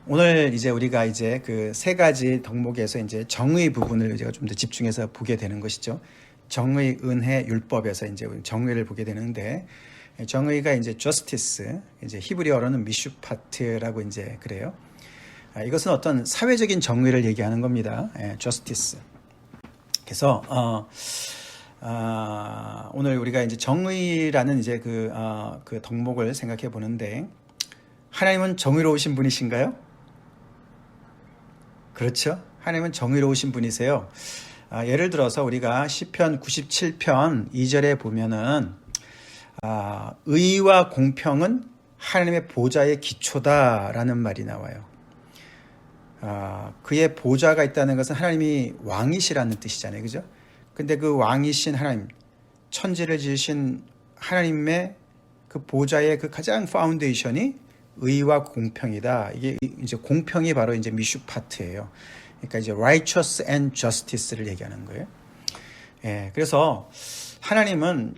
오늘 이제 우리가 이제 그 세 가지 덕목에서 이제 정의 부분을 제가 좀 더 집중해서 보게 되는 것이죠. 정의, 은혜, 율법에서 이제 정의를 보게 되는데, 정의가 이제 justice, 이제 히브리어로는 미슈파트라고 이제 그래요. 이것은 어떤 사회적인 정의를 얘기하는 겁니다. justice. 그래서 오늘 우리가 이제 정의라는 이제 그 덕목을 생각해 보는데, 하나님은 정의로우신 분이신가요? 그렇죠. 하나님은 정의로우신 분이세요. 예를 들어서 우리가 시편 97편 2절에 보면은 의와 공평은 하나님의 보좌의 기초다라는 말이 나와요. 그의 보좌가 있다는 것은 하나님이 왕이시라는 뜻이잖아요. 그죠? 근데 그 왕이신 하나님, 천지를 지으신 하나님의 그 보좌의 그 가장 파운데이션이 의와 공평이다. 이게 이제 공평이 바로 이제 미슈파트예요. 그러니까 이제 righteous and justice를 얘기하는 거예요. 그래서 하나님은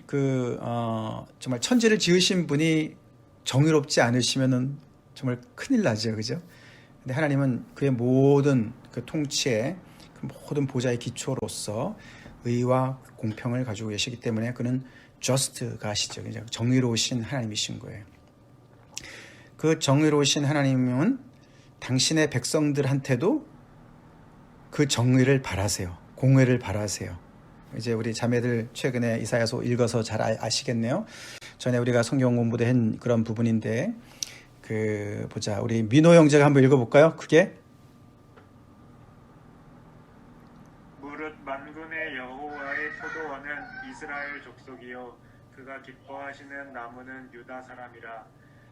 정말 천지를 지으신 분이 정의롭지 않으시면은 정말 큰일 나죠, 그죠? 근데 하나님은 그의 모든 그 통치의 그 모든 보좌의 기초로서 의와 공평을 가지고 계시기 때문에 그는 just가 하시죠. 정의로우신 하나님이신 거예요. 그 정의로우신 하나님은 당신의 백성들한테도 그 정의를 바라세요. 공의를 바라세요. 이제 우리 자매들 최근에 이사야서 읽어서 잘 아시겠네요. 전에 우리가 성경 공부도 한 그런 부분인데, 보자. 우리 민호 형제가 한번 읽어볼까요? 그게? 무릇 만군의 여호와의 포도원은 이스라엘 족속이요 그가 기뻐하시는 나무는 유다 사람이라.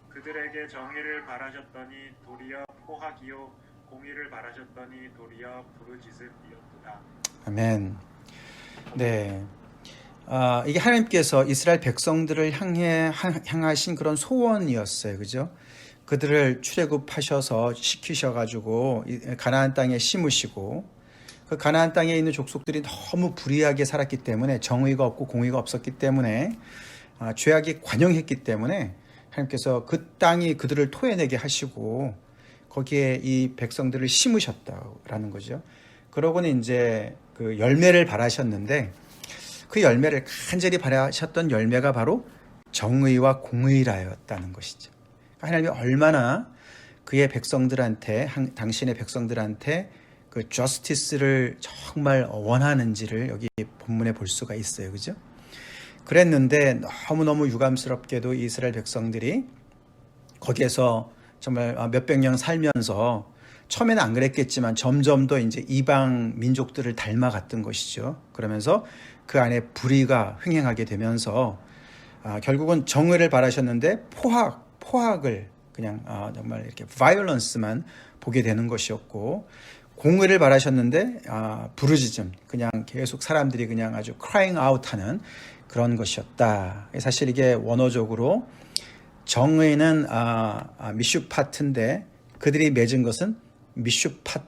그들에게 정의를 바라셨더니 도리어 포악이요 공의를 바라셨더니 도리어 부르짖음이었도다. 아멘. 네. 이게 하나님께서 이스라엘 백성들을 향하신 그런 소원이었어요. 그죠? 그들을 출애굽하셔서 시키셔가지고 가나안 땅에 심으시고, 그 가나안 땅에 있는 족속들이 너무 불의하게 살았기 때문에, 정의가 없고 공의가 없었기 때문에, 죄악이 관영했기 때문에 하나님께서 그 땅이 그들을 토해내게 하시고 거기에 이 백성들을 심으셨다라는 거죠. 그러고는 이제 그 열매를 바라셨는데, 그 열매를 간절히 바라셨던 열매가 바로 정의와 공의라였다는 것이죠. 하나님이 얼마나 그의 백성들한테, 당신의 백성들한테 그 justice를 정말 원하는지를 여기 본문에 볼 수가 있어요. 그죠? 그랬는데 너무너무 유감스럽게도 이스라엘 백성들이 거기에서 정말 몇백 년 살면서, 처음에는 안 그랬겠지만 점점 더 이제 이방 민족들을 닮아갔던 것이죠. 그러면서 그 안에 불의가 횡행하게 되면서 결국은 정의를 바라셨는데 포악을 그냥 정말 이렇게 violence만 보게 되는 것이었고, 공의를 바라셨는데 부르짖음, 그냥 계속 사람들이 그냥 아주 crying out 하는 그런 것이었다. 사실 이게 원어적으로 정의는 미슈파트인데 그들이 맺은 것은 미슈파흐,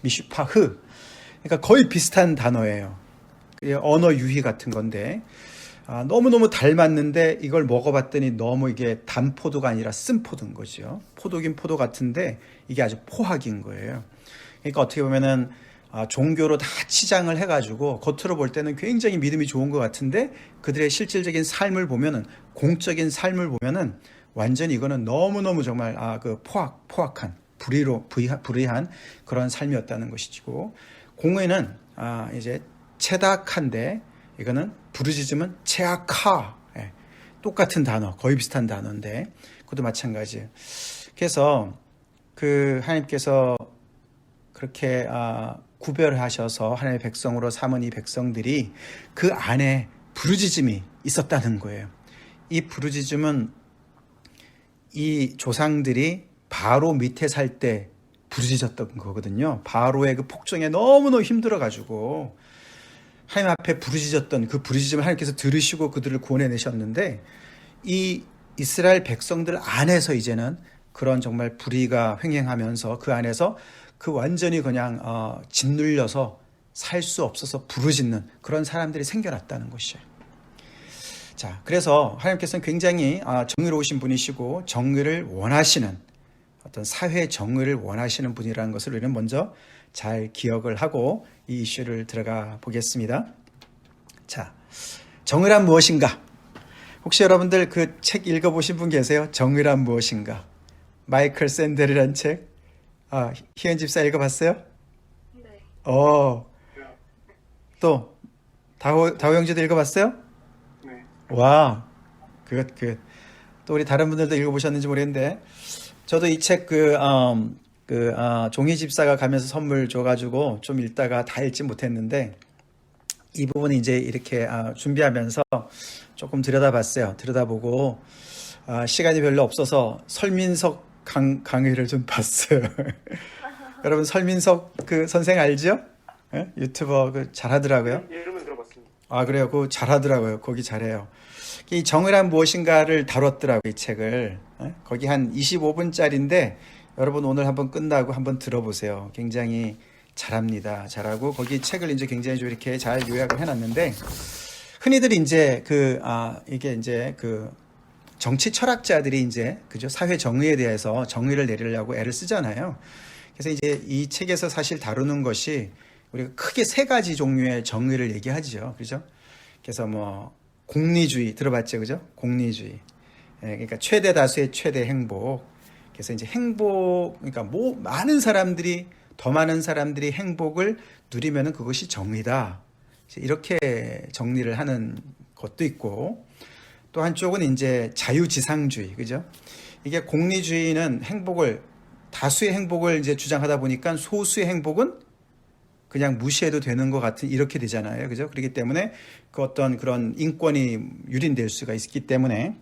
미슈파흐. 그러니까 거의 비슷한 단어예요. 언어 유희 같은 건데, 너무너무 닮았는데 이걸 먹어봤더니 너무 이게 단 포도가 아니라 쓴 포도인 거죠. 포도긴 포도 같은데 이게 아주 포악인 거예요. 그러니까 어떻게 보면은 종교로 다 치장을 해가지고 겉으로 볼 때는 굉장히 믿음이 좋은 것 같은데, 그들의 실질적인 삶을 보면은, 공적인 삶을 보면은 완전히 이거는 너무너무 정말 포악한 불의한 그런 삶이었다는 것이고, 공의는 이제 체닥한데 이거는 부르짖음은 체악하, 똑같은 단어, 거의 비슷한 단어인데 그것도 마찬가지예요. 그래서 하나님께서 그렇게 구별하셔서 하나님의 백성으로 삼은 이 백성들이 그 안에 부르짖음이 있었다는 거예요. 이 부르짖음은 이 조상들이 바로 밑에 살 때 부르짖었던 거거든요. 바로의 그 폭정에 너무너무 힘들어가지고 하나님 앞에 부르짖었던 그 부르짖음을 하나님께서 들으시고 그들을 구원해내셨는데, 이 이스라엘 백성들 안에서 이제는 그런 정말 불의가 횡행하면서 그 안에서 그 완전히 그냥 짓눌려서 살 수 없어서 부르짖는 그런 사람들이 생겨났다는 것이에요. 자, 그래서 하나님께서는 굉장히 정의로우신 분이시고 정의를 원하시는 어떤 사회 정의를 원하시는 분이라는 것을 우리는 먼저 잘 기억을 하고 이 이슈를 들어가 보겠습니다. 자, 정의란 무엇인가? 혹시 여러분들 그 책 읽어보신 분 계세요? 정의란 무엇인가? 마이클 샌델이란 책. 희연 집사 읽어봤어요? 네. 또 다호 형제도 읽어봤어요? 네. 와, 또 우리 다른 분들도 읽어보셨는지 모르겠는데, 저도 이 책 종희 집사가 가면서 선물 줘가지고 좀 읽다가 다 읽지 못했는데, 이 부분이 이제 이렇게 준비하면서 조금 들여다봤어요. 들여다보고, 시간이 별로 없어서 설민석 강의를 좀 봤어요. 여러분, 설민석 그 선생 알죠? 예? 유튜버 잘하더라고요. 이름은 들어봤습니다. 그래요. 그거 잘하더라고요. 거기 잘해요. 이 정의란 무엇인가를 다뤘더라고요. 이 책을. 거기 한 25분짜리인데 여러분 오늘 한번 끝나고 한번 들어보세요. 굉장히 잘합니다. 잘하고 거기 책을 이제 굉장히 좀 이렇게 잘 요약을 해놨는데 흔히들 이제 이게 이제 정치 철학자들이 이제 그죠? 사회 정의에 대해서 정의를 내리려고 애를 쓰잖아요. 그래서 이제 이 책에서 사실 다루는 것이 우리가 크게 세 가지 종류의 정의를 얘기하죠. 그죠? 그래서 뭐 공리주의 들어봤죠. 그죠? 공리주의. 그러니까 최대 다수의 최대 행복. 그래서 이제 행복, 그러니까 더 많은 사람들이 행복을 누리면은 그것이 정의다. 이렇게 정리를 하는 것도 있고, 또 한쪽은 이제 자유지상주의, 그죠? 이게 공리주의는 다수의 행복을 이제 주장하다 보니까 소수의 행복은 그냥 무시해도 되는 것 같은 이렇게 되잖아요. 그죠? 그렇기 때문에 그 어떤 그런 인권이 유린될 수가 있기 때문에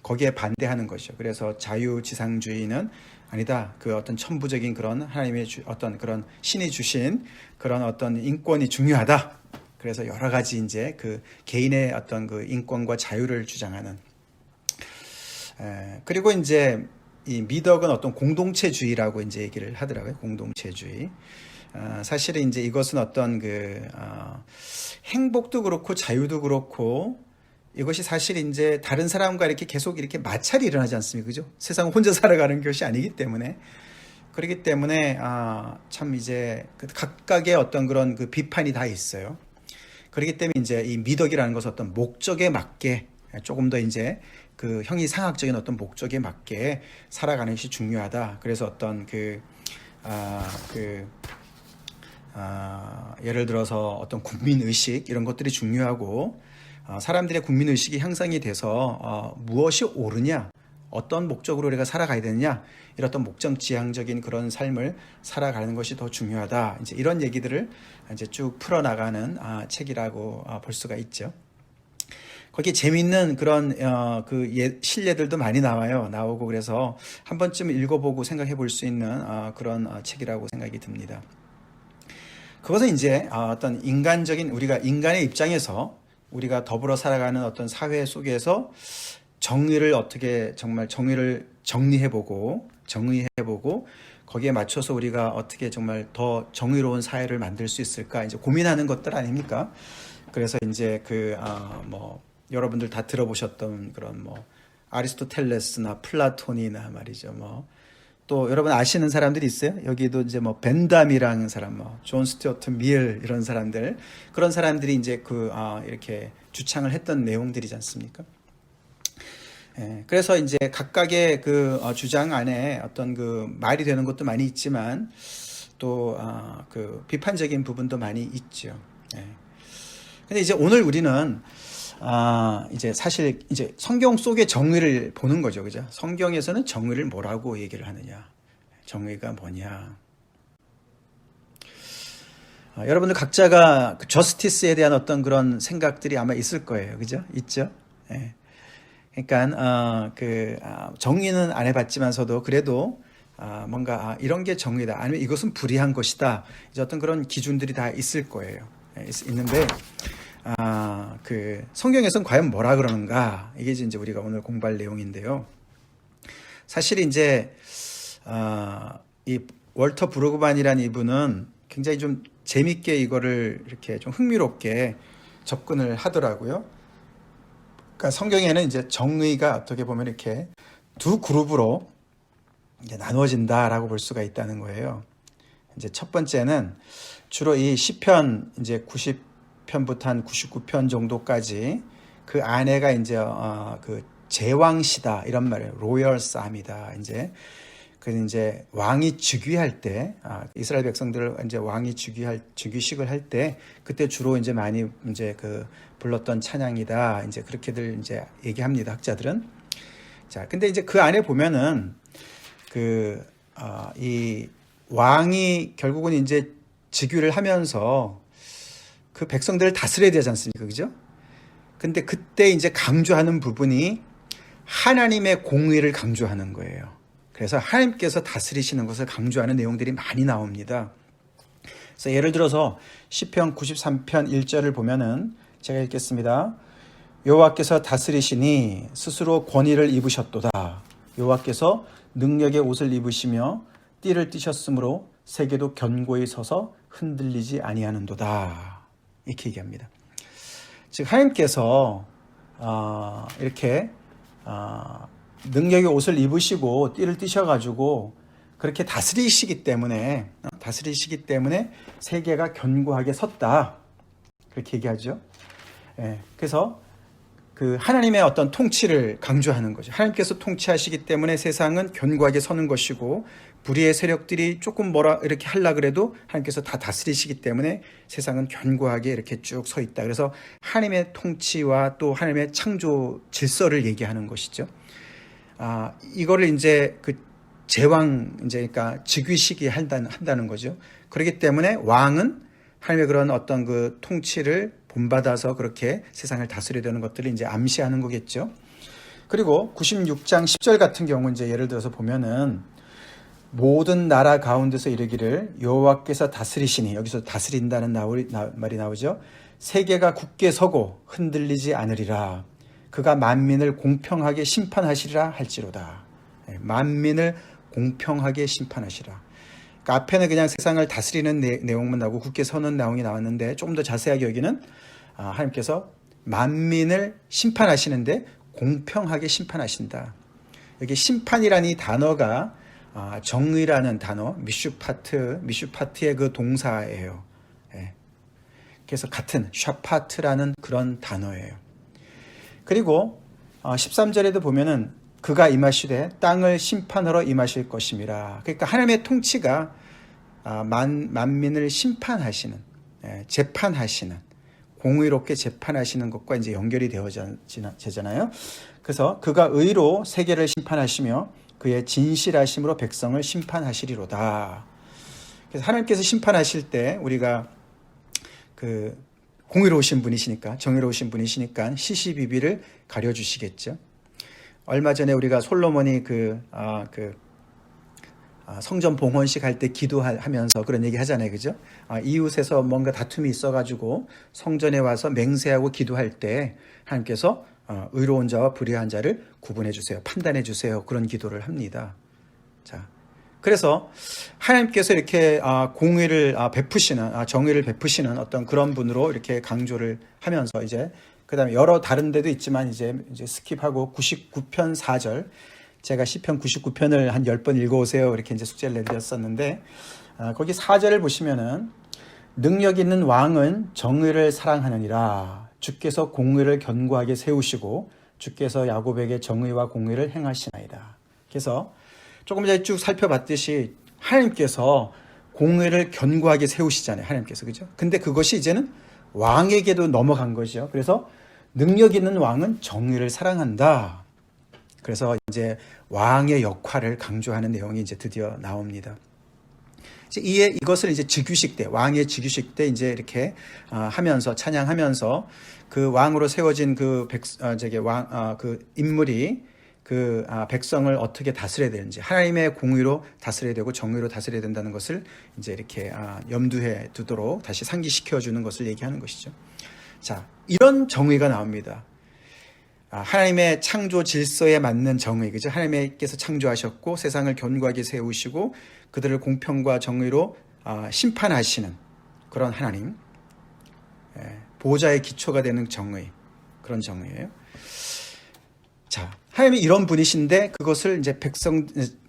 거기에 반대하는 것이죠. 그래서 자유지상주의는 아니다. 그 어떤 천부적인 그런 하나님의 어떤 그런 신이 주신 그런 어떤 인권이 중요하다. 그래서 여러 가지 이제 그 개인의 어떤 그 인권과 자유를 주장하는. 그리고 이제 이 미덕은 어떤 공동체주의라고 이제 얘기를 하더라고요. 공동체주의. 사실은 이제 이것은 어떤 행복도 그렇고 자유도 그렇고 이것이 사실 이제 다른 사람과 이렇게 계속 이렇게 마찰이 일어나지 않습니까? 그죠? 세상은 혼자 살아가는 것이 아니기 때문에. 그렇기 때문에, 참 이제 각각의 어떤 그런 비판이 다 있어요. 그렇기 때문에 이제 이 미덕이라는 것은 어떤 목적에 맞게 조금 더 이제 형이상학적인 어떤 목적에 맞게 살아가는 것이 중요하다. 그래서 어떤 예를 들어서 어떤 국민의식 이런 것들이 중요하고 사람들의 국민의식이 형성이 돼서 무엇이 옳으냐 어떤 목적으로 우리가 살아가야 되느냐 이런 어떤 목적지향적인 그런 삶을 살아가는 것이 더 중요하다. 이제 이런 얘기들을 이제 쭉 풀어나가는 책이라고 볼 수가 있죠. 거기 재미있는 그런 실례들도 많이 나오고 그래서 한 번쯤 읽어보고 생각해 볼 수 있는 그런 책이라고 생각이 듭니다. 그것은 이제 어떤 우리가 인간의 입장에서 우리가 더불어 살아가는 어떤 사회 속에서 정의를 어떻게 정말 정의를 정의해보고 거기에 맞춰서 우리가 어떻게 정말 더 정의로운 사회를 만들 수 있을까 이제 고민하는 것들 아닙니까? 그래서 이제 여러분들 다 들어보셨던 그런 아리스토텔레스나 플라톤이나 말이죠. 또 여러분 아시는 사람들이 있어요? 여기도 이제 벤담이라는 사람, 존 스튜어트 밀 이런 사람들 그런 사람들이 이제 이렇게 주창을 했던 내용들이지 않습니까? 그래서 이제 각각의 주장 안에 어떤 말이 되는 것도 많이 있지만 또 비판적인 부분도 많이 있죠. 근데 이제 오늘 우리는 이제 사실 이제 성경 속의 정의를 보는 거죠. 그죠? 성경에서는 정의를 뭐라고 얘기를 하느냐? 정의가 뭐냐? 여러분들 각자가 저스티스에 대한 어떤 그런 생각들이 아마 있을 거예요. 그죠? 있죠? 그러니까 정의는 안 해봤지만서도 그래도 뭔가 이런 게 정의다. 아니면 이것은 불의한 것이다. 이제 어떤 그런 기준들이 다 있을 거예요. 있는데 성경에서는 과연 뭐라 그러는가? 이게 이제 우리가 오늘 공부할 내용인데요. 사실 이제 이 월터 브루그만이라는 이분은 굉장히 좀 재밌게 이거를 이렇게 좀 흥미롭게 접근을 하더라고요. 그러니까 성경에는 이제 정의가 어떻게 보면 이렇게 두 그룹으로 이제 나누어진다라고 볼 수가 있다는 거예요. 이제 첫 번째는 주로 이 시편 이제 90편부터 한 99편 정도까지 그 안에가 이제 그 제왕시다 이런 말이에요. 로열쌈이다. 이제 왕이 즉위할 때 이스라엘 백성들을 이제 왕이 즉위식을 할 때 그때 주로 이제 많이 이제 그 불렀던 찬양이다. 이제 그렇게들 이제 얘기합니다. 학자들은. 자, 근데 이제 그 안에 보면은 이 왕이 결국은 이제 즉위를 하면서 그 백성들을 다스려야 되지 않습니까? 그죠? 근데 그때 이제 강조하는 부분이 하나님의 공의를 강조하는 거예요. 그래서 하나님께서 다스리시는 것을 강조하는 내용들이 많이 나옵니다. 그래서 예를 들어서 시편 93편 1절을 보면은 제가 읽겠습니다. 여호와께서 다스리시니 스스로 권위를 입으셨도다. 여호와께서 능력의 옷을 입으시며 띠를 띠셨으므로 세계도 견고히 서서 흔들리지 아니하는도다. 이렇게 얘기합니다. 즉 하나님께서 이렇게 능력의 옷을 입으시고 띠를 띠셔가지고 그렇게 다스리시기 때문에 세계가 견고하게 섰다. 그렇게 얘기하죠. 그래서 그 하나님의 어떤 통치를 강조하는 거죠. 하나님께서 통치하시기 때문에 세상은 견고하게 서는 것이고 불의의 세력들이 조금 이렇게 하려 그래도 하나님께서 다 다스리시기 때문에 세상은 견고하게 이렇게 쭉 서 있다. 그래서 하나님의 통치와 또 하나님의 창조 질서를 얘기하는 것이죠. 이거를 이제 그 제왕 그러니까 즉위식이 한다는 거죠. 그렇기 때문에 왕은 하나님의 그런 어떤 그 통치를 본받아서 그렇게 세상을 다스려야 되는 것들을 이제 암시하는 거겠죠. 그리고 96장 10절 같은 경우 이제 예를 들어서 보면은 모든 나라 가운데서 이르기를 여호와께서 다스리시니, 여기서 다스린다는 말이 나오죠. 세계가 굳게 서고 흔들리지 않으리라. 그가 만민을 공평하게 심판하시리라 할지로다. 만민을 공평하게 심판하시라. 그러니까 앞에는 그냥 세상을 다스리는 내용만 나오고 굳게 서는 내용이 나왔는데 조금 더 자세하게 여기는 하나님께서 만민을 심판하시는데 공평하게 심판하신다. 여기 심판이라는 이 단어가 정의라는 단어, 미슈파트의 그 동사예요. 그래서 같은 샤파트라는 그런 단어예요. 그리고 13절에도 보면은 그가 임하시되 땅을 심판하러 임하실 것임이라. 그러니까 하나님의 통치가 만민을 심판하시는, 재판하시는, 공의롭게 재판하시는 것과 이제 연결이 되어지잖아요. 그래서 그가 의로 세계를 심판하시며 그의 진실하심으로 백성을 심판하시리로다. 그래서 하나님께서 심판하실 때 우리가 그 공의로우신 분이시니까, 정의로우신 분이시니까 시시비비를 가려주시겠죠. 얼마 전에 우리가 솔로몬이 성전 봉헌식 할 때 기도하면서 그런 얘기 하잖아요. 그죠? 이웃에서 뭔가 다툼이 있어가지고 성전에 와서 맹세하고 기도할 때 하나님께서 의로운 자와 불의한 자를 구분해 주세요. 판단해 주세요. 그런 기도를 합니다. 자, 그래서 하나님께서 이렇게 공의를 베푸시는, 정의를 베푸시는 어떤 그런 분으로 이렇게 강조를 하면서 이제 그다음에 여러 다른 데도 있지만 이제 스킵하고 99편 4절, 제가 시편 99편을 한 10번 읽어오세요 이렇게 이제 숙제를 내드렸었는데 거기 4절을 보시면은 능력 있는 왕은 정의를 사랑하느니라. 주께서 공의를 견고하게 세우시고 주께서 야곱에게 정의와 공의를 행하시나이다. 그래서 조금 전에 쭉 살펴봤듯이 하나님께서 공의를 견고하게 세우시잖아요. 하나님께서, 그죠? 근데 그것이 이제는 왕에게도 넘어간 거죠. 그래서 능력 있는 왕은 정의를 사랑한다. 그래서 이제 왕의 역할을 강조하는 내용이 이제 드디어 나옵니다. 이것을 이제 즉위식 때, 왕의 즉위식 때 이제 이렇게 하면서 찬양하면서 그 왕으로 세워진 그 인물이 그 백성을 어떻게 다스려야 되는지, 하나님의 공의로 다스려야 되고 정의로 다스려야 된다는 것을 이제 이렇게 염두에 두도록 다시 상기시켜 주는 것을 얘기하는 것이죠. 자, 이런 정의가 나옵니다. 하나님의 창조 질서에 맞는 정의, 그죠? 하나님께서 창조하셨고 세상을 견고하게 세우시고 그들을 공평과 정의로 심판하시는 그런 하나님, 보호자의 기초가 되는 정의, 그런 정의예요. 자, 하나님이 이런 분이신데 그것을 이제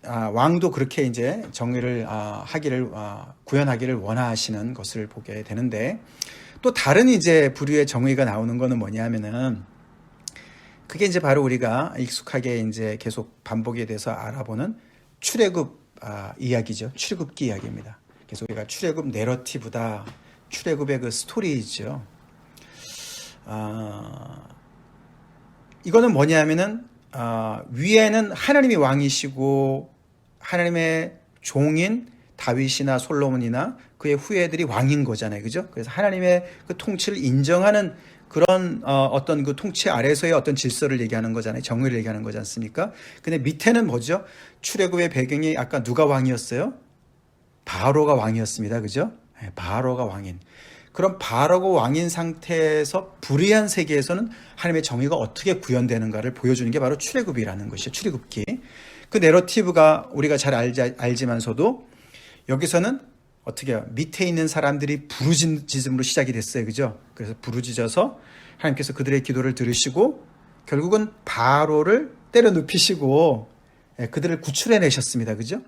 왕도 그렇게 이제 정의를 구현하기를 원하시는 것을 보게 되는데, 또 다른 이제 부류의 정의가 나오는 거는 뭐냐면은, 그게 이제 바로 우리가 익숙하게 이제 계속 반복에 대해서 알아보는 출애굽 이야기죠. 출애굽기 이야기입니다. 그래서 우리가 출애굽 내러티브다, 출애굽의 그 스토리죠. 이거는 뭐냐면은 위에는 하나님이 왕이시고 하나님의 종인 다윗이나 솔로몬이나 그의 후예들이 왕인 거잖아요, 그죠? 그래서 하나님의 그 통치를 인정하는 그런 어떤 그 통치 아래서의 어떤 질서를 얘기하는 거잖아요, 정의를 얘기하는 거지 않습니까? 근데 밑에는 뭐죠? 출애굽의 배경이 아까 누가 왕이었어요? 바로가 왕이었습니다, 그죠? 네, 바로가 왕인. 그럼 바로가 왕인 상태에서 불의한 세계에서는 하나님의 정의가 어떻게 구현되는가를 보여주는 게 바로 출애굽이라는 것이죠. 출애굽기. 그 내러티브가 우리가 잘 알지만서도 여기서는 어떻게 해요? 밑에 있는 사람들이 부르짖음으로 시작이 됐어요. 그죠? 그래서 부르짖어서 하나님께서 그들의 기도를 들으시고 결국은 바로를 때려 눕히시고 그들을 구출해내셨습니다. 그죠?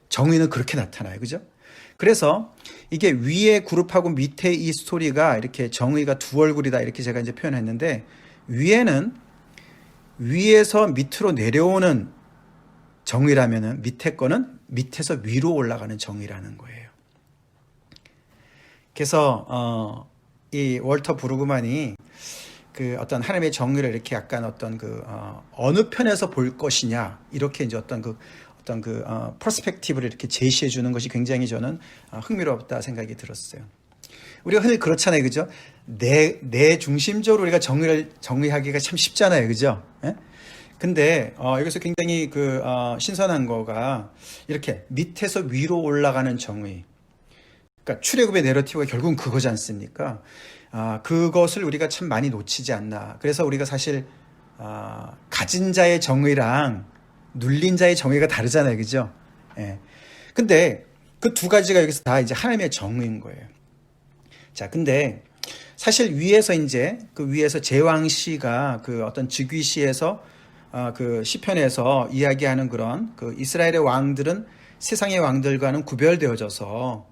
정의는 그렇게 나타나요. 그죠? 그래서 이게 위에 그룹하고 밑에 이 스토리가 이렇게 정의가 두 얼굴이다 이렇게 제가 이제 표현했는데, 위에는 위에서 밑으로 내려오는 정의라면은 밑에 거는 밑에서 위로 올라가는 정의라는 거예요. 그래서 이 월터 브루그만이 그 어떤 하나님의 정의를 이렇게 약간 어떤 그 어느 편에서 볼 것이냐 이렇게 이제 어떤 그 퍼스펙티브를 이렇게 제시해 주는 것이 굉장히 저는 흥미롭다 생각이 들었어요. 우리가 흔히 그렇잖아요, 그죠? 내 중심적으로 우리가 정의하기가 참 쉽잖아요, 그죠? 예? 근데 여기서 굉장히 신선한 거가 이렇게 밑에서 위로 올라가는 정의. 그러니까 출애굽의 내러티브가 결국은 그거지 않습니까? 그것을 우리가 참 많이 놓치지 않나. 그래서 우리가 사실 가진 자의 정의랑 눌린 자의 정의가 다르잖아요, 그죠? 예. 근데 그 두 가지가 여기서 다 이제 하나님의 정의인 거예요. 자, 근데 사실 위에서 이제 그 위에서 제왕시가 그 어떤 즉위시에서 그 시편에서 이야기하는 그런 그 이스라엘의 왕들은 세상의 왕들과는 구별되어져서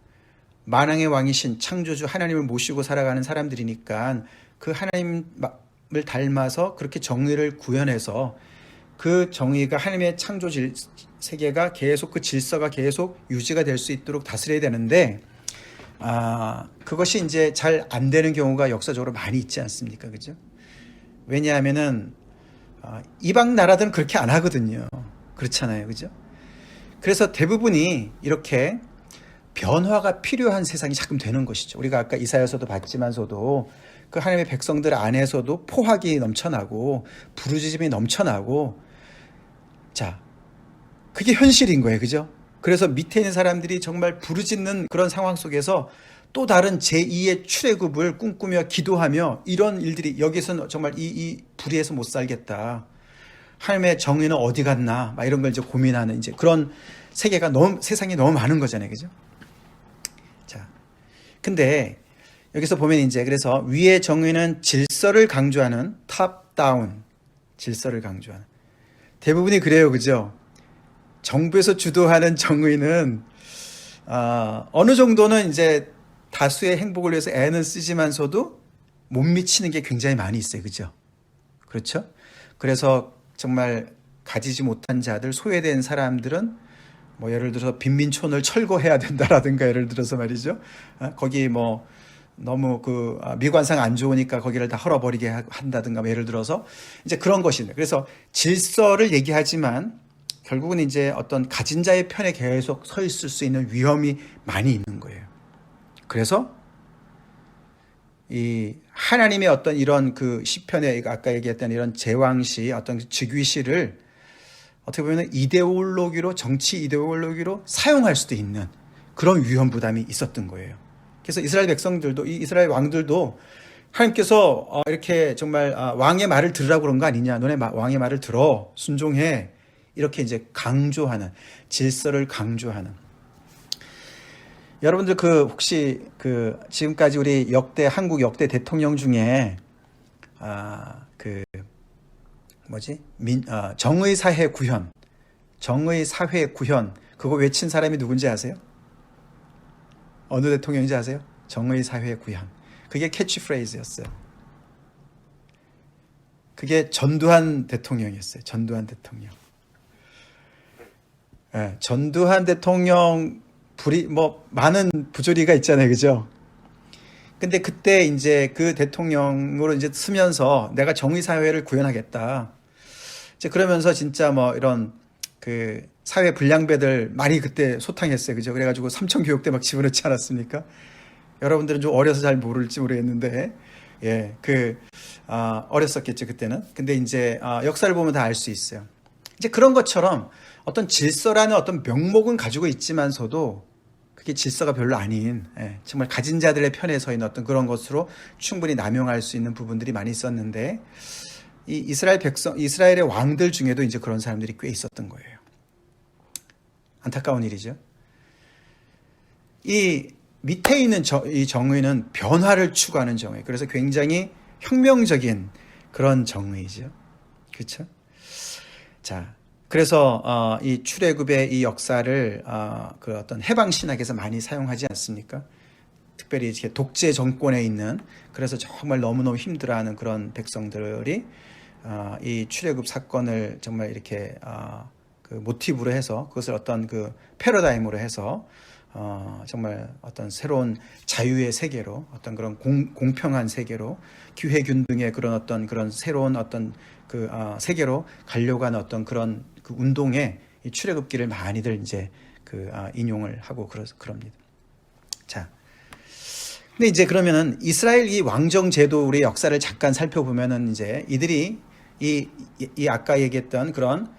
만왕의 왕이신 창조주 하나님을 모시고 살아가는 사람들이니까 그 하나님을 닮아서 그렇게 정의를 구현해서 그 정의가 하나님의 창조 세계가 계속 그 질서가 계속 유지가 될 수 있도록 다스려야 되는데 그것이 이제 잘 안 되는 경우가 역사적으로 많이 있지 않습니까? 그죠? 왜냐하면은 이방 나라들은 그렇게 안 하거든요. 그렇잖아요. 그죠? 그래서 대부분이 이렇게 변화가 필요한 세상이 자꾸 되는 것이죠. 우리가 아까 이사야서도 봤지만서도 그 하나님의 백성들 안에서도 포악이 넘쳐나고 부르짖음이 넘쳐나고, 자, 그게 현실인 거예요. 그죠? 그래서 밑에 있는 사람들이 정말 부르짖는 그런 상황 속에서 또 다른 제2의 출애굽을 꿈꾸며 기도하며 이런 일들이, 여기서는 정말 이 불의에서 못 살겠다, 하나님의 정의는 어디 갔나, 막 이런 걸 이제 고민하는 이제 그런 세계가 세상에 너무 많은 거잖아요. 그죠? 자, 근데 여기서 보면 이제 그래서 위의 정의는 질서를 강조하는 탑 다운, 질서를 강조하는, 대부분이 그래요. 그죠? 정부에서 주도하는 정의는 어느 정도는 이제 다수의 행복을 위해서 애는 쓰지만서도 못 미치는 게 굉장히 많이 있어요. 그죠? 그렇죠? 그래서 정말 가지지 못한 자들, 소외된 사람들은 뭐 예를 들어서 빈민촌을 철거해야 된다라든가, 예를 들어서 말이죠. 거기 뭐 너무 미관상 안 좋으니까 거기를 다 헐어버리게 한다든가, 뭐 예를 들어서 이제 그런 것인데, 그래서 질서를 얘기하지만 결국은 이제 어떤 가진 자의 편에 계속 서 있을 수 있는 위험이 많이 있는 거예요. 그래서 이 하나님의 어떤 이런 그 시편에 아까 얘기했던 이런 제왕시, 어떤 즉위시를 어떻게 보면 이데올로기로, 정치 이데올로기로 사용할 수도 있는 그런 위험 부담이 있었던 거예요. 그래서 이스라엘 백성들도, 이 이스라엘 왕들도 하나님께서 이렇게 정말 왕의 말을 들으라고 그런 거 아니냐, 너네 왕의 말을 들어, 순종해, 이렇게 이제 강조하는, 질서를 강조하는. 여러분들 혹시 지금까지 우리 한국 역대 대통령 중에 정의 사회 구현, 정의 사회 구현, 그거 외친 사람이 누군지 아세요? 어느 대통령인지 아세요? 정의 사회 구현. 그게 캐치프레이즈였어요. 그게 전두환 대통령이었어요. 전두환 대통령. 예, 전두환 대통령 많은 부조리가 있잖아요, 그죠? 근데 그때 이제 그 대통령으로 이제 쓰면서 내가 정의 사회를 구현하겠다. 이제 그러면서 진짜 이런 그 사회 불량배들 많이 그때 소탕했어요, 그죠? 그래가지고 삼천교육대 막 집어넣지 않았습니까? 여러분들은 좀 어려서 잘 모를지 모르겠는데, 예, 어렸었겠죠, 그때는. 근데 이제, 역사를 보면 다 알 수 있어요. 이제 그런 것처럼 어떤 질서라는 어떤 명목은 가지고 있지만서도 그게 질서가 별로 아닌, 정말 가진 자들의 편에 서 있는 어떤 그런 것으로 충분히 남용할 수 있는 부분들이 많이 있었는데, 이 이스라엘의 왕들 중에도 이제 그런 사람들이 꽤 있었던 거예요. 안타까운 일이죠. 이 밑에 있는 이 정의는 변화를 추구하는 정의. 그래서 굉장히 혁명적인 그런 정의죠. 그렇죠? 자, 그래서 이 출애굽의 이 역사를 그 어떤 해방 신학에서 많이 사용하지 않습니까? 특별히 이렇게 독재 정권에 있는, 그래서 정말 너무너무 힘들어하는 그런 백성들이 이 출애굽 사건을 정말 이렇게 그 모티브로 해서, 그것을 어떤 그 패러다임으로 해서 정말 어떤 새로운 자유의 세계로, 어떤 그런 공평한 세계로, 기회균등의 그런 새로운 어떤 그 세계로 가려고 하는 어떤 그런 그 운동에 이 출애굽기를 많이들 이제 인용을 하고 그럽니다. 자, 근데 이제 그러면은 이스라엘 이 왕정 제도의 역사를 잠깐 살펴보면은 이제 이들이 이 아까 얘기했던 그런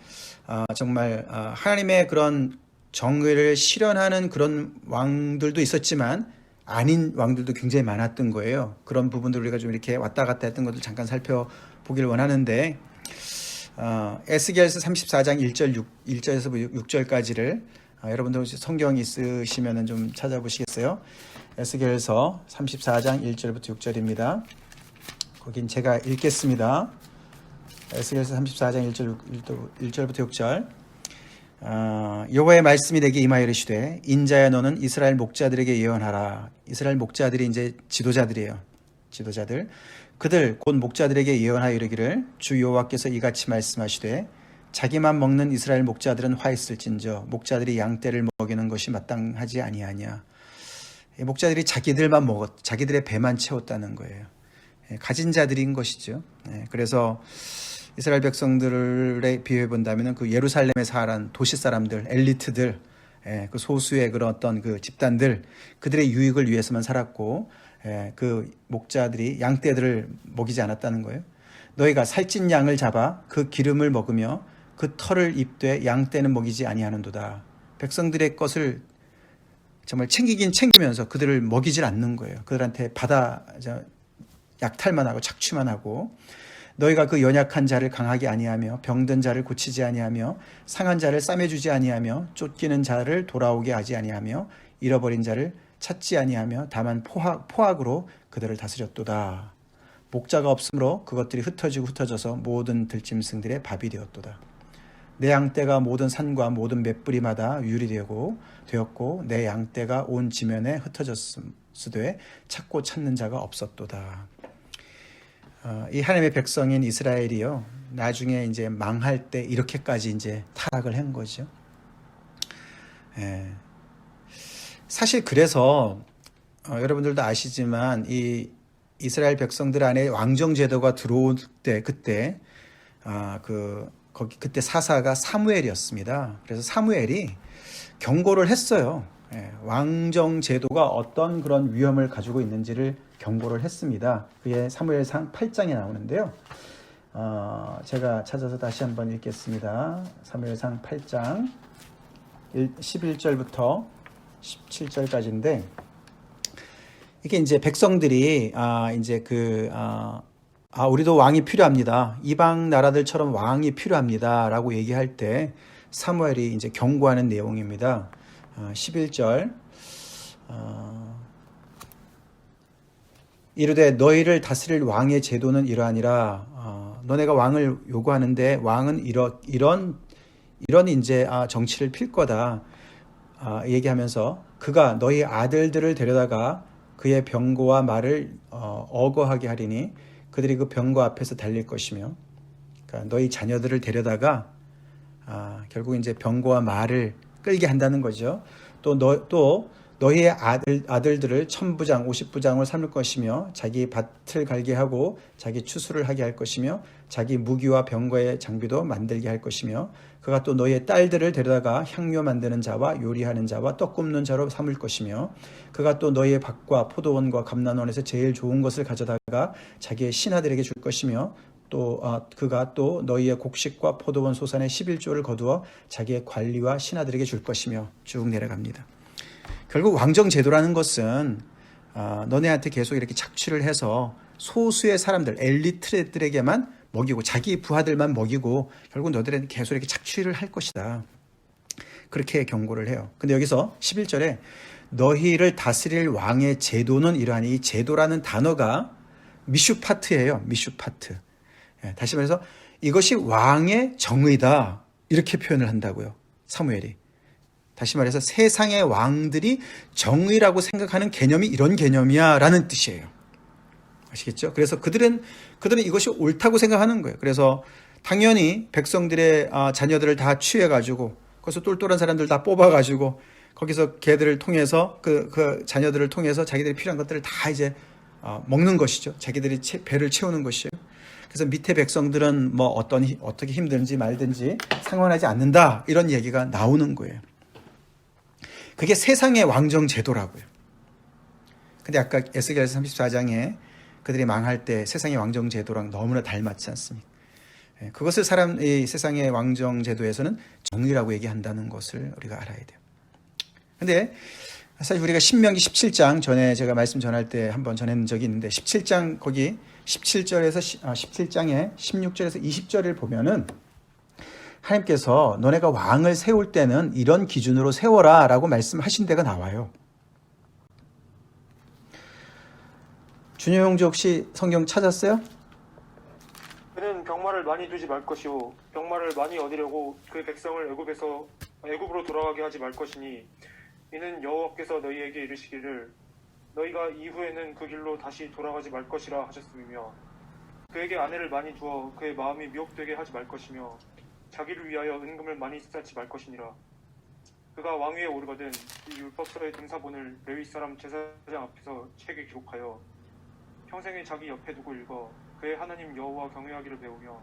정말 하나님의 그런 정의를 실현하는 그런 왕들도 있었지만 아닌 왕들도 굉장히 많았던 거예요. 그런 부분들 우리가 좀 이렇게 왔다 갔다 했던 것들 잠깐 살펴보기를 원하는데, 에스겔서 34장 1절에서 6절까지를 여러분들 성경 있으시면 좀 찾아보시겠어요? 에스겔서 34장 1절부터 6절입니다. 거긴 제가 읽겠습니다. 에스겔서 34장 1절부터 6절. 여호와의 말씀이 내게 임하여 이르시되, 인자야 너는 이스라엘 목자들에게 예언하라. 이스라엘 목자들이 이제 지도자들이에요. 지도자들. 그들 곧 목자들에게 예언하여 이르기를, 주 여호와께서 이같이 말씀하시되, 자기만 먹는 이스라엘 목자들은 화 있을진저 목자들이 양떼를 먹이는 것이 마땅하지 아니하냐. 목자들이 자기들만 자기들의 배만 채웠다는 거예요. 가진 자들인 것이죠. 그래서 이스라엘 백성들에 비유해 본다면 그 예루살렘에 사는 도시 사람들, 엘리트들, 그 소수의 그런 어떤 그 집단들, 그들의 유익을 위해서만 살았고, 그 목자들이 양떼들을 먹이지 않았다는 거예요. 너희가 살찐 양을 잡아 그 기름을 먹으며 그 털을 입되 양떼는 먹이지 아니하는도다. 백성들의 것을 정말 챙기긴 챙기면서 그들을 먹이질 않는 거예요. 그들한테 약탈만 하고 착취만 하고, 너희가 그 연약한 자를 강하게 아니하며 병든 자를 고치지 아니하며 상한 자를 싸매주지 아니하며 쫓기는 자를 돌아오게 하지 아니하며 잃어버린 자를 찾지 아니하며 다만 포악으로 그들을 다스렸도다. 목자가 없으므로 그것들이 흩어져서 모든 들짐승들의 밥이 되었도다. 내 양떼가 모든 산과 모든 맷뿌리마다 되었고 내 양떼가 온 지면에 흩어졌으되 찾고 찾는 자가 없었도다. 이 하나님의 백성인 이스라엘이요, 나중에 이제 망할 때 이렇게까지 이제 타락을 한 거죠. 사실 그래서 여러분들도 아시지만 이 이스라엘 백성들 안에 왕정 제도가 들어올 때 그때 그때 사사가 사무엘이었습니다. 그래서 사무엘이 경고를 했어요. 왕정 제도가 어떤 그런 위험을 가지고 있는지를 경고를 했습니다. 그게 사무엘상 8장에 나오는데요. 제가 찾아서 다시 한번 읽겠습니다. 사무엘상 8장 11절부터 17절까지인데, 이게 이제 백성들이 이제 우리도 왕이 필요합니다. 이방 나라들처럼 왕이 필요합니다라고 얘기할 때 사무엘이 이제 경고하는 내용입니다. 11절 이르되 너희를 다스릴 왕의 제도는 이러하니라. 너네가 왕을 요구하는데 왕은 이런 이제 정치를 필 거다. 얘기하면서 그가 너희 아들들을 데려다가 그의 병거와 말을 어거하게 하리니 그들이 그 병거 앞에서 달릴 것이며, 그러니까 너희 자녀들을 데려다가 결국 이제 병거와 말을 끌게 한다는 거죠. 또 너희의 아들들을 1000부장 50부장을 삼을 것이며 자기 밭을 갈게 하고 자기 추수를 하게 할 것이며 자기 무기와 병거의 장비도 만들게 할 것이며 그가 또 너희의 딸들을 데려다가 향료 만드는 자와 요리하는 자와 떡 굽는 자로 삼을 것이며 그가 또 너희의 밭과 포도원과 감난원에서 제일 좋은 것을 가져다가 자기의 신하들에게 줄 것이며 또 그가 또 너희의 곡식과 포도원 소산의 11조를 거두어 자기의 관리와 신하들에게 줄 것이며 쭉 내려갑니다. 결국 왕정 제도라는 것은 너네한테 계속 이렇게 착취를 해서 소수의 사람들, 엘리트들에게만 먹이고 자기 부하들만 먹이고 결국 너희들은 계속 이렇게 착취를 할 것이다. 그렇게 경고를 해요. 근데 여기서 11절에 너희를 다스릴 왕의 제도는 이러하니, 이 제도라는 단어가 미슈파트예요. 미슈파트. 다시 말해서 이것이 왕의 정의다. 이렇게 표현을 한다고요. 사무엘이. 다시 말해서 세상의 왕들이 정의라고 생각하는 개념이 이런 개념이야 라는 뜻이에요. 아시겠죠? 그래서 그들은 이것이 옳다고 생각하는 거예요. 그래서 당연히 백성들의 자녀들을 다 취해가지고 거기서 똘똘한 사람들 다 뽑아가지고 거기서 걔들을 통해서 그 자녀들을 통해서 자기들이 필요한 것들을 다 이제 먹는 것이죠. 자기들이 배를 채우는 것이에요. 그래서 밑에 백성들은 뭐 어떻게 힘든지 말든지 상관하지 않는다, 이런 얘기가 나오는 거예요. 그게 세상의 왕정 제도라고요. 근데 아까 에스겔서 34장에 그들이 망할 때 세상의 왕정 제도랑 너무나 닮았지 않습니까? 그것을 이 세상의 왕정 제도에서는 정의라고 얘기한다는 것을 우리가 알아야 돼요. 근데 사실 우리가 신명기 17장 전에 제가 말씀 전할 때 한번 전했는 적이 있는데 17장 거기 17장에 16절에서 20절을 보면은 하나님께서 너네가 왕을 세울 때는 이런 기준으로 세워라 라고 말씀하신 데가 나와요. 준효 형제 혹시 성경 찾았어요? 그는 병마를 많이 두지 말 것이요 병마를 많이 얻으려고 그 백성을 애굽으로 돌아가게 하지 말 것이니 이는 여호와께서 너희에게 이르시기를 너희가 이후에는 그 길로 다시 돌아가지 말 것이라 하셨으며 그에게 아내를 많이 두어 그의 마음이 미혹되게 하지 말 것이며 자기를 위하여 은금을 많이 쌓지 말 것이니라. 그가 왕위에 오르거든 이 율법서의 등사본을 레위 사람 제사장 앞에서 책에 기록하여 평생에 자기 옆에 두고 읽어 그의 하나님 여호와 경외하기를 배우며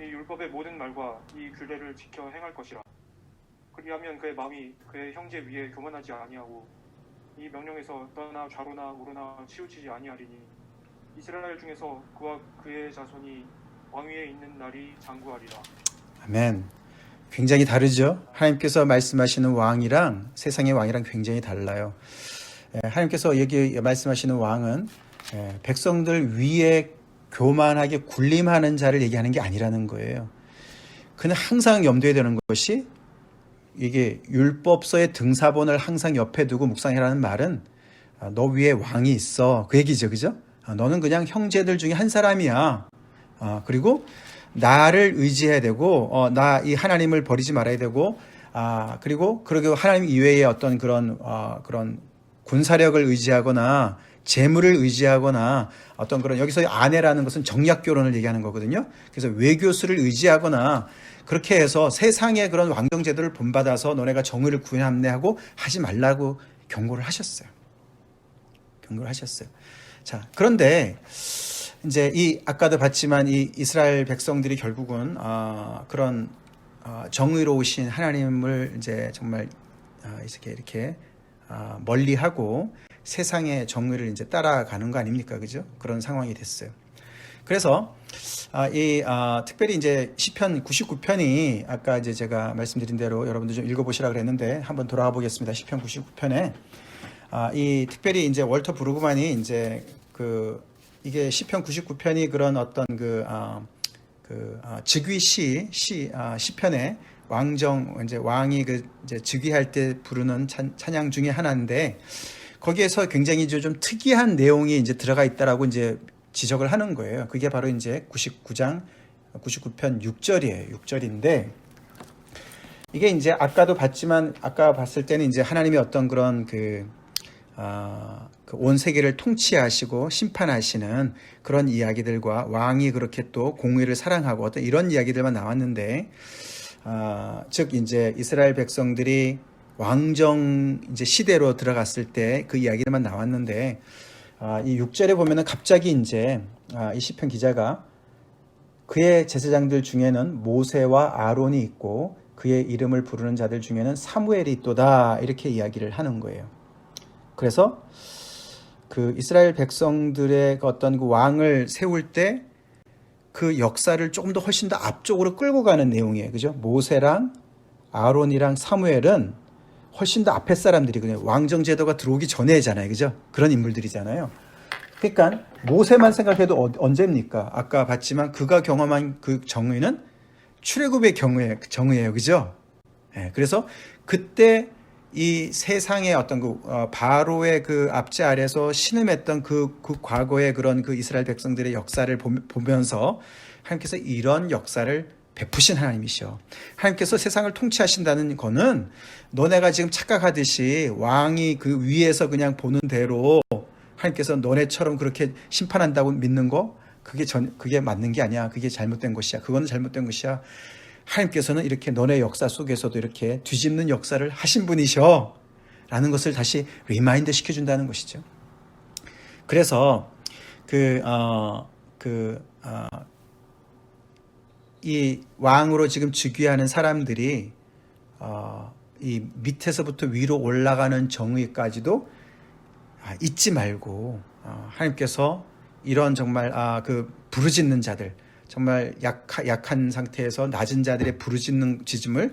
이 율법의 모든 말과 이 규례를 지켜 행할 것이라. 그리하면 그의 마음이 그의 형제 위에 교만하지 아니하고 이 명령에서 떠나 좌로나 우로나 치우치지 아니하리니 이스라엘 중에서 그와 그의 자손이 왕위에 있는 날이 장구하리라. 아멘. 굉장히 다르죠. 하나님께서 말씀하시는 왕이랑 세상의 왕이랑 굉장히 달라요. 하나님께서 여기 말씀하시는 왕은 백성들 위에 교만하게 군림하는 자를 얘기하는 게 아니라는 거예요. 그는 항상 염두에 두는 것이, 이게 율법서의 등사본을 항상 옆에 두고 묵상해라는 말은 너 위에 왕이 있어, 그 얘기죠. 그죠? 너는 그냥 형제들 중에 한 사람이야. 그리고 나를 의지해야 되고 나 이 하나님을 버리지 말아야 되고 그리고 하나님 이외에 어떤 그런 군사력을 의지하거나 재물을 의지하거나 어떤 그런, 여기서 아내라는 것은 정략 결혼을 얘기하는 거거든요. 그래서 외교수를 의지하거나 그렇게 해서 세상의 그런 왕정 제도를 본받아서 너네가 정의를 구현함내하고 하지 말라고 경고를 하셨어요. 자, 그런데 이제 아까도 봤지만 이 이스라엘 백성들이 결국은 그런 정의로우신 하나님을 이제 정말 이렇게 멀리하고 세상의 정의를 이제 따라가는 거 아닙니까? 그죠? 그런 상황이 됐어요. 그래서 특별히 이제 시편 99편이 아까 이제 제가 말씀드린 대로 여러분들 좀 읽어보시라 그랬는데 한번 돌아가 보겠습니다. 시편 99편에 특별히 이제 월터 브루그만이 이제 이게 시편 99편이 그런 어떤 즉위 시편에 이제 왕이 이제 즉위할 때 부르는 찬양 중에 하나인데 거기에서 굉장히 좀 특이한 내용이 이제 들어가 있다라고 이제 지적을 하는 거예요. 그게 바로 이제 99장 99편 6절이에요. 6절인데 이게 이제 아까도 봤지만 아까 봤을 때는 이제 하나님이 어떤 그런 온 세계를 통치하시고 심판하시는 그런 이야기들과 왕이 그렇게 또 공의를 사랑하고 어떤 이런 이야기들만 나왔는데 즉 이제 이스라엘 백성들이 왕정 이제 시대로 들어갔을 때 그 이야기들만 나왔는데 이 6절에 보면은 갑자기 이제 이 시편 기자가 그의 제사장들 중에는 모세와 아론이 있고 그의 이름을 부르는 자들 중에는 사무엘이 있도다 이렇게 이야기를 하는 거예요. 그래서 그 이스라엘 백성들의 어떤 그 왕을 세울 때 그 역사를 조금 더 훨씬 더 앞쪽으로 끌고 가는 내용이에요. 그죠? 모세랑 아론이랑 사무엘은 훨씬 더 앞에 사람들이 그냥 왕정 제도가 들어오기 전에잖아요. 그죠? 그런 인물들이잖아요. 그러니까 모세만 생각해도 언제입니까? 아까 봤지만 그가 경험한 그 정의는 출애굽의 정의예요. 그죠? 네, 그래서 그때 이 세상의 어떤 바로의 그 압제 아래서 신음했던 그 과거의 그런 그 이스라엘 백성들의 역사를 보면서 하나님께서 이런 역사를 베푸신 하나님이시오. 하나님께서 세상을 통치하신다는 거는 너네가 지금 착각하듯이 왕이 그 위에서 그냥 보는 대로 하나님께서 너네처럼 그렇게 심판한다고 믿는 거 그게 맞는 게 아니야. 그게 잘못된 것이야. 그거는 잘못된 것이야. 하나님께서는 이렇게 너네 역사 속에서도 이렇게 뒤집는 역사를 하신 분이셔 라는 것을 다시 리마인드 시켜준다는 것이죠. 그래서 이 왕으로 지금 즉위하는 사람들이 이 밑에서부터 위로 올라가는 정의까지도 잊지 말고 하나님께서 이런 정말 부르짖는 자들 정말 약한 상태에서 낮은 자들의 부르짖음을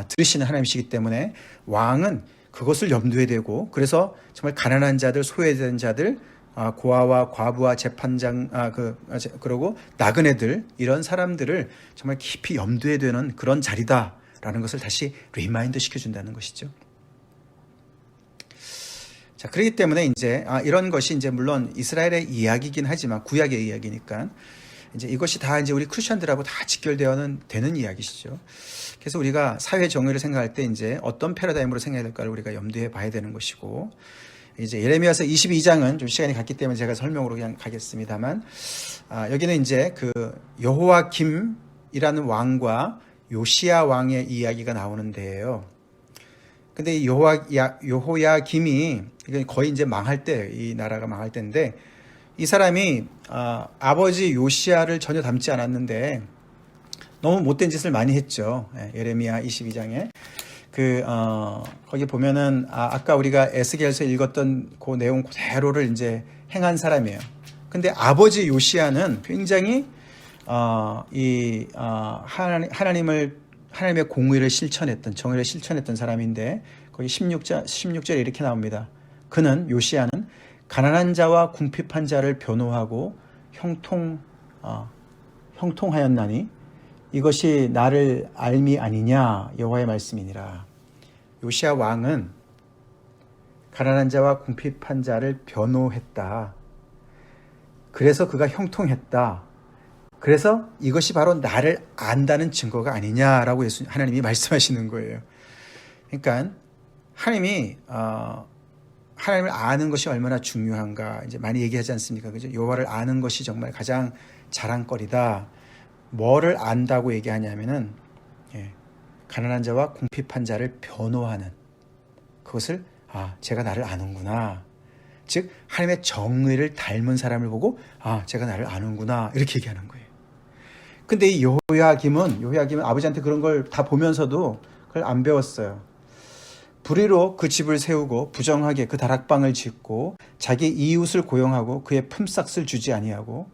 들으시는 하나님이시기 때문에 왕은 그것을 염두에 두고 그래서 정말 가난한 자들, 소외된 자들, 고아와 과부와 재판장, 그리고 나그네들 이런 사람들을 정말 깊이 염두에 두는 그런 자리다라는 것을 다시 리마인드 시켜준다는 것이죠. 자, 그렇기 때문에 이제 이런 것이 이제 물론 이스라엘의 이야기이긴 하지만 구약의 이야기니까. 이제 이것이 다 이제 우리 크리스천들하고 다 직결되어는 되는 이야기시죠. 그래서 우리가 사회 정의를 생각할 때 이제 어떤 패러다임으로 생각해야 될까를 우리가 염두에 봐야 되는 것이고, 이제 예레미야서 22장은 좀 시간이 갔기 때문에 제가 설명으로 그냥 가겠습니다만, 여기는 이제 그 여호야김이라는 왕과 요시야 왕의 이야기가 나오는 데예요. 근데 이 여호야김이 거의 이제 망할 때, 이 나라가 망할 때인데, 이 사람이 아버지 요시야를 전혀 닮지 않았는데 너무 못된 짓을 많이 했죠. 예레미야 22장에 거기 보면은 아까 우리가 에스겔서 읽었던 그 내용 그대로를 이제 행한 사람이에요. 근데 아버지 요시야는 굉장히 하나님의 공의를 실천했던 정의를 실천했던 사람인데 거기 16절에 이렇게 나옵니다. 그는 요시야는 가난한 자와 궁핍한 자를 변호하고 형통하였나니 이것이 나를 알미 아니냐 여호와의 말씀이니라. 요시야 왕은 가난한 자와 궁핍한 자를 변호했다. 그래서 그가 형통했다. 그래서 이것이 바로 나를 안다는 증거가 아니냐라고 하나님이 말씀하시는 거예요. 그러니까 하나님을 아는 것이 얼마나 중요한가 이제 많이 얘기하지 않습니까? 그죠? 여호와를 아는 것이 정말 가장 자랑거리다. 뭐를 안다고 얘기하냐면은 가난한 자와 궁핍한 자를 변호하는 그것을 제가 나를 아는구나. 즉 하나님의 정의를 닮은 사람을 보고 제가 나를 아는구나 이렇게 얘기하는 거예요. 근데 이 여호야김은 아버지한테 그런 걸 다 보면서도 그걸 안 배웠어요. 불의로 그 집을 세우고 부정하게 그 다락방을 짓고 자기 이웃을 고용하고 그의 품삯을 주지 아니하고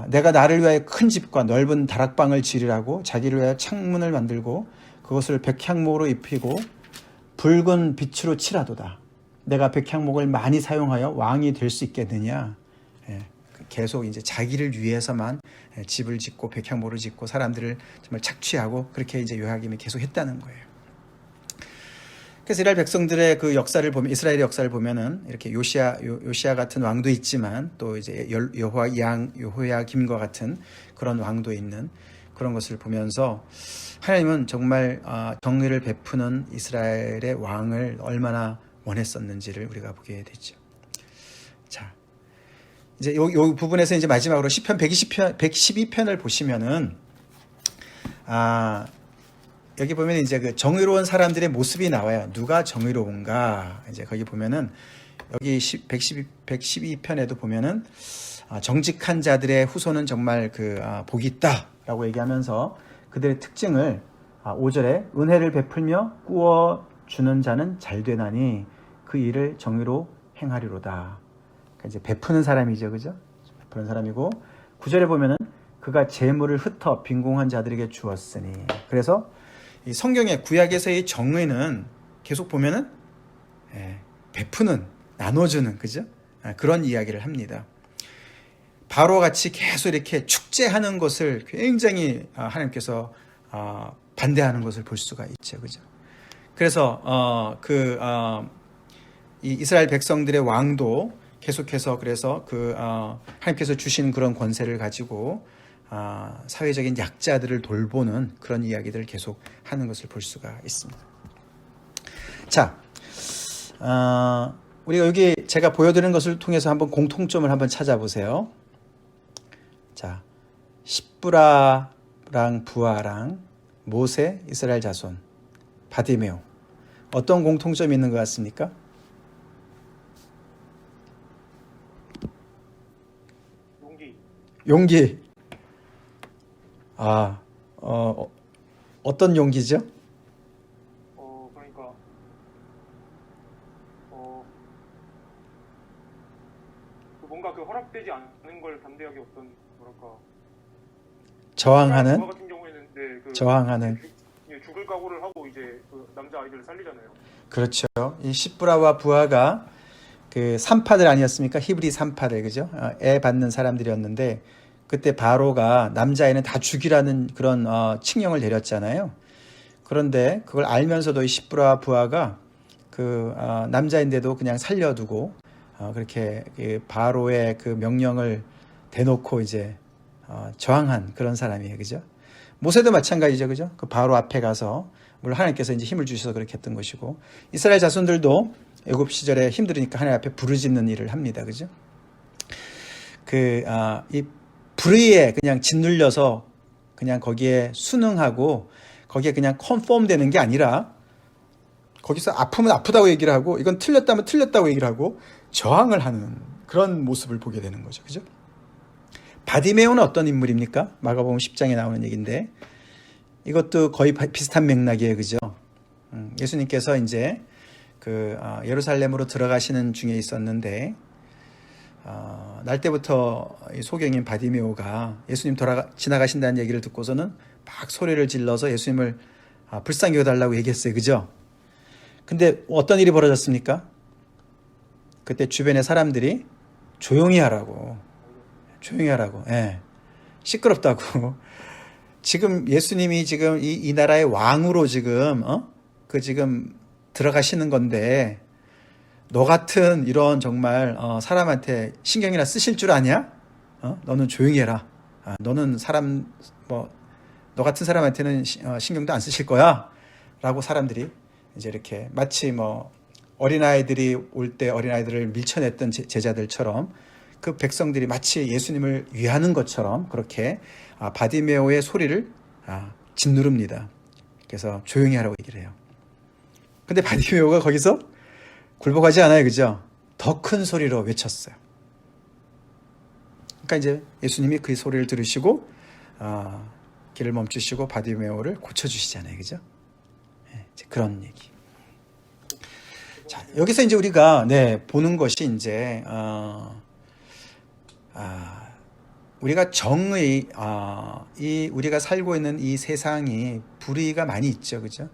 내가 나를 위하여 큰 집과 넓은 다락방을 지으라고 자기를 위하여 창문을 만들고 그것을 백향목으로 입히고 붉은 빛으로 칠하도다. 내가 백향목을 많이 사용하여 왕이 될 수 있겠느냐. 계속 이제 자기를 위해서만 집을 짓고 백향목을 짓고 사람들을 정말 착취하고 그렇게 이제 요야김이 계속 했다는 거예요. 그래서 이스라엘 백성들의 그 역사를 보면, 이스라엘의 역사를 보면은 이렇게 요시야 같은 왕도 있지만 또 이제 여호야김과 같은 그런 왕도 있는 그런 것을 보면서 하나님은 정말 정의를 베푸는 이스라엘의 왕을 얼마나 원했었는지를 우리가 보게 되죠. 자, 이제 요 부분에서 이제 마지막으로 시편 112편을 보시면은 여기 보면 이제 그 정의로운 사람들의 모습이 나와요. 누가 정의로운가? 이제 거기 보면은 여기 112편에도 보면은 정직한 자들의 후손은 정말 복이 있다라고 얘기하면서 그들의 특징을 5절에 은혜를 베풀며 꾸어 주는 자는 잘 되나니 그 일을 정의로 행하리로다. 그러니까 이제 베푸는 사람이죠, 그죠? 베푸는 사람이고 9절에 보면은 그가 재물을 흩어 빈궁한 자들에게 주었으니. 그래서 이 성경의 구약에서의 정의는 계속 보면은 베푸는, 나눠주는, 그죠? 그런 이야기를 합니다. 바로 같이 계속 이렇게 축제하는 것을 굉장히 하나님께서 반대하는 것을 볼 수가 있죠, 그죠? 그래서 이 이스라엘 백성들의 왕도 계속해서 그래서 하나님께서 주신 그런 권세를 가지고 사회적인 약자들을 돌보는 그런 이야기들을 계속 하는 것을 볼 수가 있습니다. 자, 우리가 여기 제가 보여드리는 것을 통해서 한번 공통점을 한번 찾아보세요. 자, 십부라랑 부하랑 모세, 이스라엘 자손, 바디메오. 어떤 공통점이 있는 것 같습니까? 용기. 어떤 용기죠? 그러니까 뭔가 허락되지 않는 걸 담대하게 어떤 뭐랄까 저항하는. 부하 같은 경우에는 저항하는. 죽을 각오를 하고 이제 남자 아이들을 살리잖아요. 그렇죠. 이 십부라와 부하가 그 산파들 아니었습니까? 히브리 산파들, 그죠? 애 받는 사람들이었는데 그때 바로가 남자애는 다 죽이라는 그런 칙령을 내렸잖아요. 그런데 그걸 알면서도 이 십부라와 부하가 남자인데도 그냥 살려두고 그렇게 바로의 그 명령을 대놓고 이제 저항한 그런 사람이에요, 그죠? 모세도 마찬가지죠, 그죠? 그 바로 앞에 가서 물론 하나님께서 이제 힘을 주셔서 그렇게 했던 것이고 이스라엘 자손들도 애굽 시절에 힘들으니까 하나님 앞에 부르짖는 일을 합니다, 그죠? 이 불의에 그냥 짓눌려서 그냥 거기에 순응하고 거기에 그냥 컨펌 되는 게 아니라 거기서 아프면 아프다고 얘기를 하고 이건 틀렸다면 틀렸다고 얘기를 하고 저항을 하는 그런 모습을 보게 되는 거죠, 그죠? 바디메오는 어떤 인물입니까? 마가복음 10장에 나오는 얘기인데 이것도 거의 비슷한 맥락이에요, 그죠? 예수님께서 이제 예루살렘으로 들어가시는 중에 있었는데 날 때부터 소경인 바디메오가 예수님 지나가신다는 얘기를 듣고서는 막 소리를 질러서 예수님을 불쌍히 여달라고 얘기했어요, 그죠? 근데 어떤 일이 벌어졌습니까? 그때 주변의 사람들이 조용히 하라고, 예. 시끄럽다고. 지금 예수님이 지금 이 나라의 왕으로 지금 지금 들어가시는 건데 너 같은 이런 정말 사람한테 신경이나 쓰실 줄 아냐? 너는 조용히 해라. 너는 너 같은 사람한테는 신경도 안 쓰실 거야. 라고 사람들이 이제 이렇게 마치 어린아이들이 올 때 어린아이들을 밀쳐냈던 제자들처럼 그 백성들이 마치 예수님을 위하는 것처럼 그렇게 바디메오의 소리를 짓누릅니다. 그래서 조용히 하라고 얘기를 해요. 근데 바디메오가 거기서 굴복하지 않아요, 그죠? 더 큰 소리로 외쳤어요. 그러니까 이제 예수님이 그 소리를 들으시고 길을 멈추시고 바디메오를 고쳐주시잖아요, 그죠? 이제 그런 얘기. 자, 여기서 이제 우리가 보는 것이 이제 우리가 정의, 우리가 살고 있는 이 세상이 불의가 많이 있죠, 그죠?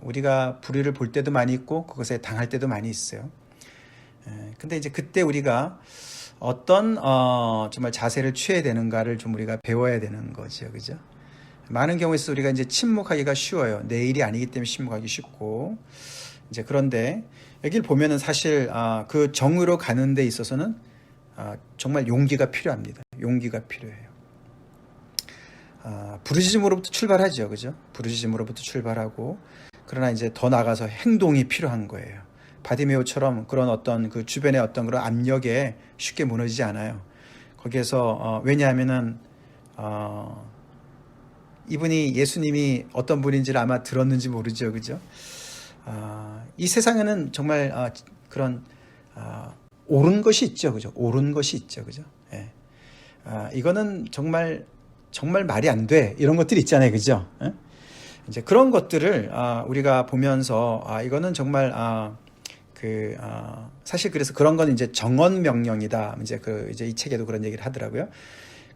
우리가 불의를 볼 때도 많이 있고 그것에 당할 때도 많이 있어요. 근데 이제 그때 우리가 어떤 정말 자세를 취해야 되는가를 좀 우리가 배워야 되는 거죠, 그죠? 많은 경우에서 우리가 이제 침묵하기가 쉬워요. 내 일이 아니기 때문에 침묵하기 쉽고 이제 그런데 여기를 보면은 사실 그 정의로 가는 데 있어서는 정말 용기가 필요합니다. 용기가 필요해요. 부르짖음으로부터 출발하죠, 그죠? 부르짖음으로부터 출발하고 그러나 이제 더 나아가서 행동이 필요한 거예요. 바디메오처럼 그런 어떤 그 주변의 어떤 그런 압력에 쉽게 무너지지 않아요. 거기에서 왜냐하면은 이분이 예수님이 어떤 분인지를 아마 들었는지 모르죠, 그죠? 이 세상에는 정말 그런 옳은 것이 있죠, 그죠? 옳은 것이 있죠, 그죠? 예. 이거는 정말 말이 안 돼. 이런 것들이 있잖아요, 그죠? 예? 이제 그런 것들을 우리가 보면서 이거는 정말 사실 그래서 그런 건 이제 정언 명령이다. 이제 이 책에도 그런 얘기를 하더라고요.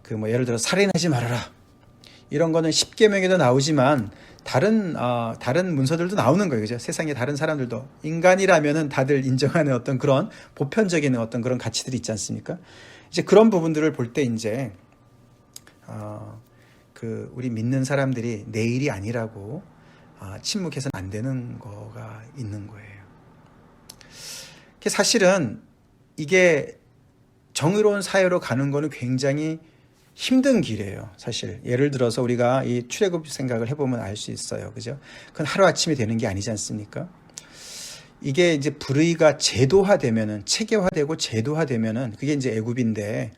그 뭐 예를 들어 살인하지 말아라. 이런 거는 십계명에도 나오지만 다른 문서들도 나오는 거예요. 그죠? 세상에 다른 사람들도 인간이라면은 다들 인정하는 어떤 그런 보편적인 어떤 그런 가치들이 있지 않습니까? 이제 그런 부분들을 볼 때 이제 우리 믿는 사람들이 내 일이 아니라고 침묵해서는 안 되는 거가 있는 거예요. 사실은 이게 정의로운 사회로 가는 거는 굉장히 힘든 길이에요. 사실 예를 들어서 우리가 이 출애굽 생각을 해보면 알 수 있어요. 그죠? 그건 하루아침에 되는 게 아니지 않습니까? 이게 이제 불의가 제도화되면은 체계화되고 제도화되면은 그게 이제 애굽인데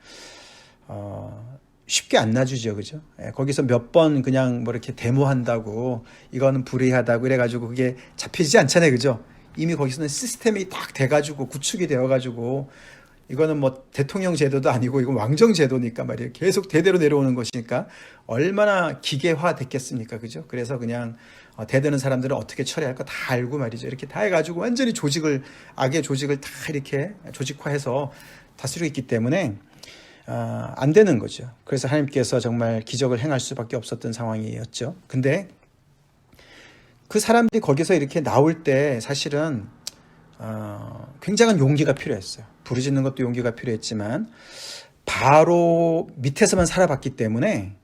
쉽게 안 놔주죠, 그죠? 거기서 몇 번 그냥 뭐 이렇게 데모한다고 이거는 불의하다고 이래가지고 그게 잡히지 않잖아요, 그죠? 이미 거기서는 시스템이 딱 돼가지고 구축이 되어가지고 이거는 뭐 대통령 제도도 아니고 이건 왕정 제도니까 말이에요. 계속 대대로 내려오는 것이니까 얼마나 기계화 됐겠습니까, 그죠? 그래서 그냥 대드는 사람들은 어떻게 처리할 거 다 알고 말이죠. 이렇게 다 해가지고 완전히 악의 조직을 다 이렇게 조직화해서 다스리고 있기 때문에 안 되는 거죠. 그래서 하나님께서 정말 기적을 행할 수밖에 없었던 상황이었죠. 근데 그 사람들이 거기서 이렇게 나올 때 사실은 굉장한 용기가 필요했어요. 부르짖는 것도 용기가 필요했지만 바로 밑에서만 살아봤기 때문에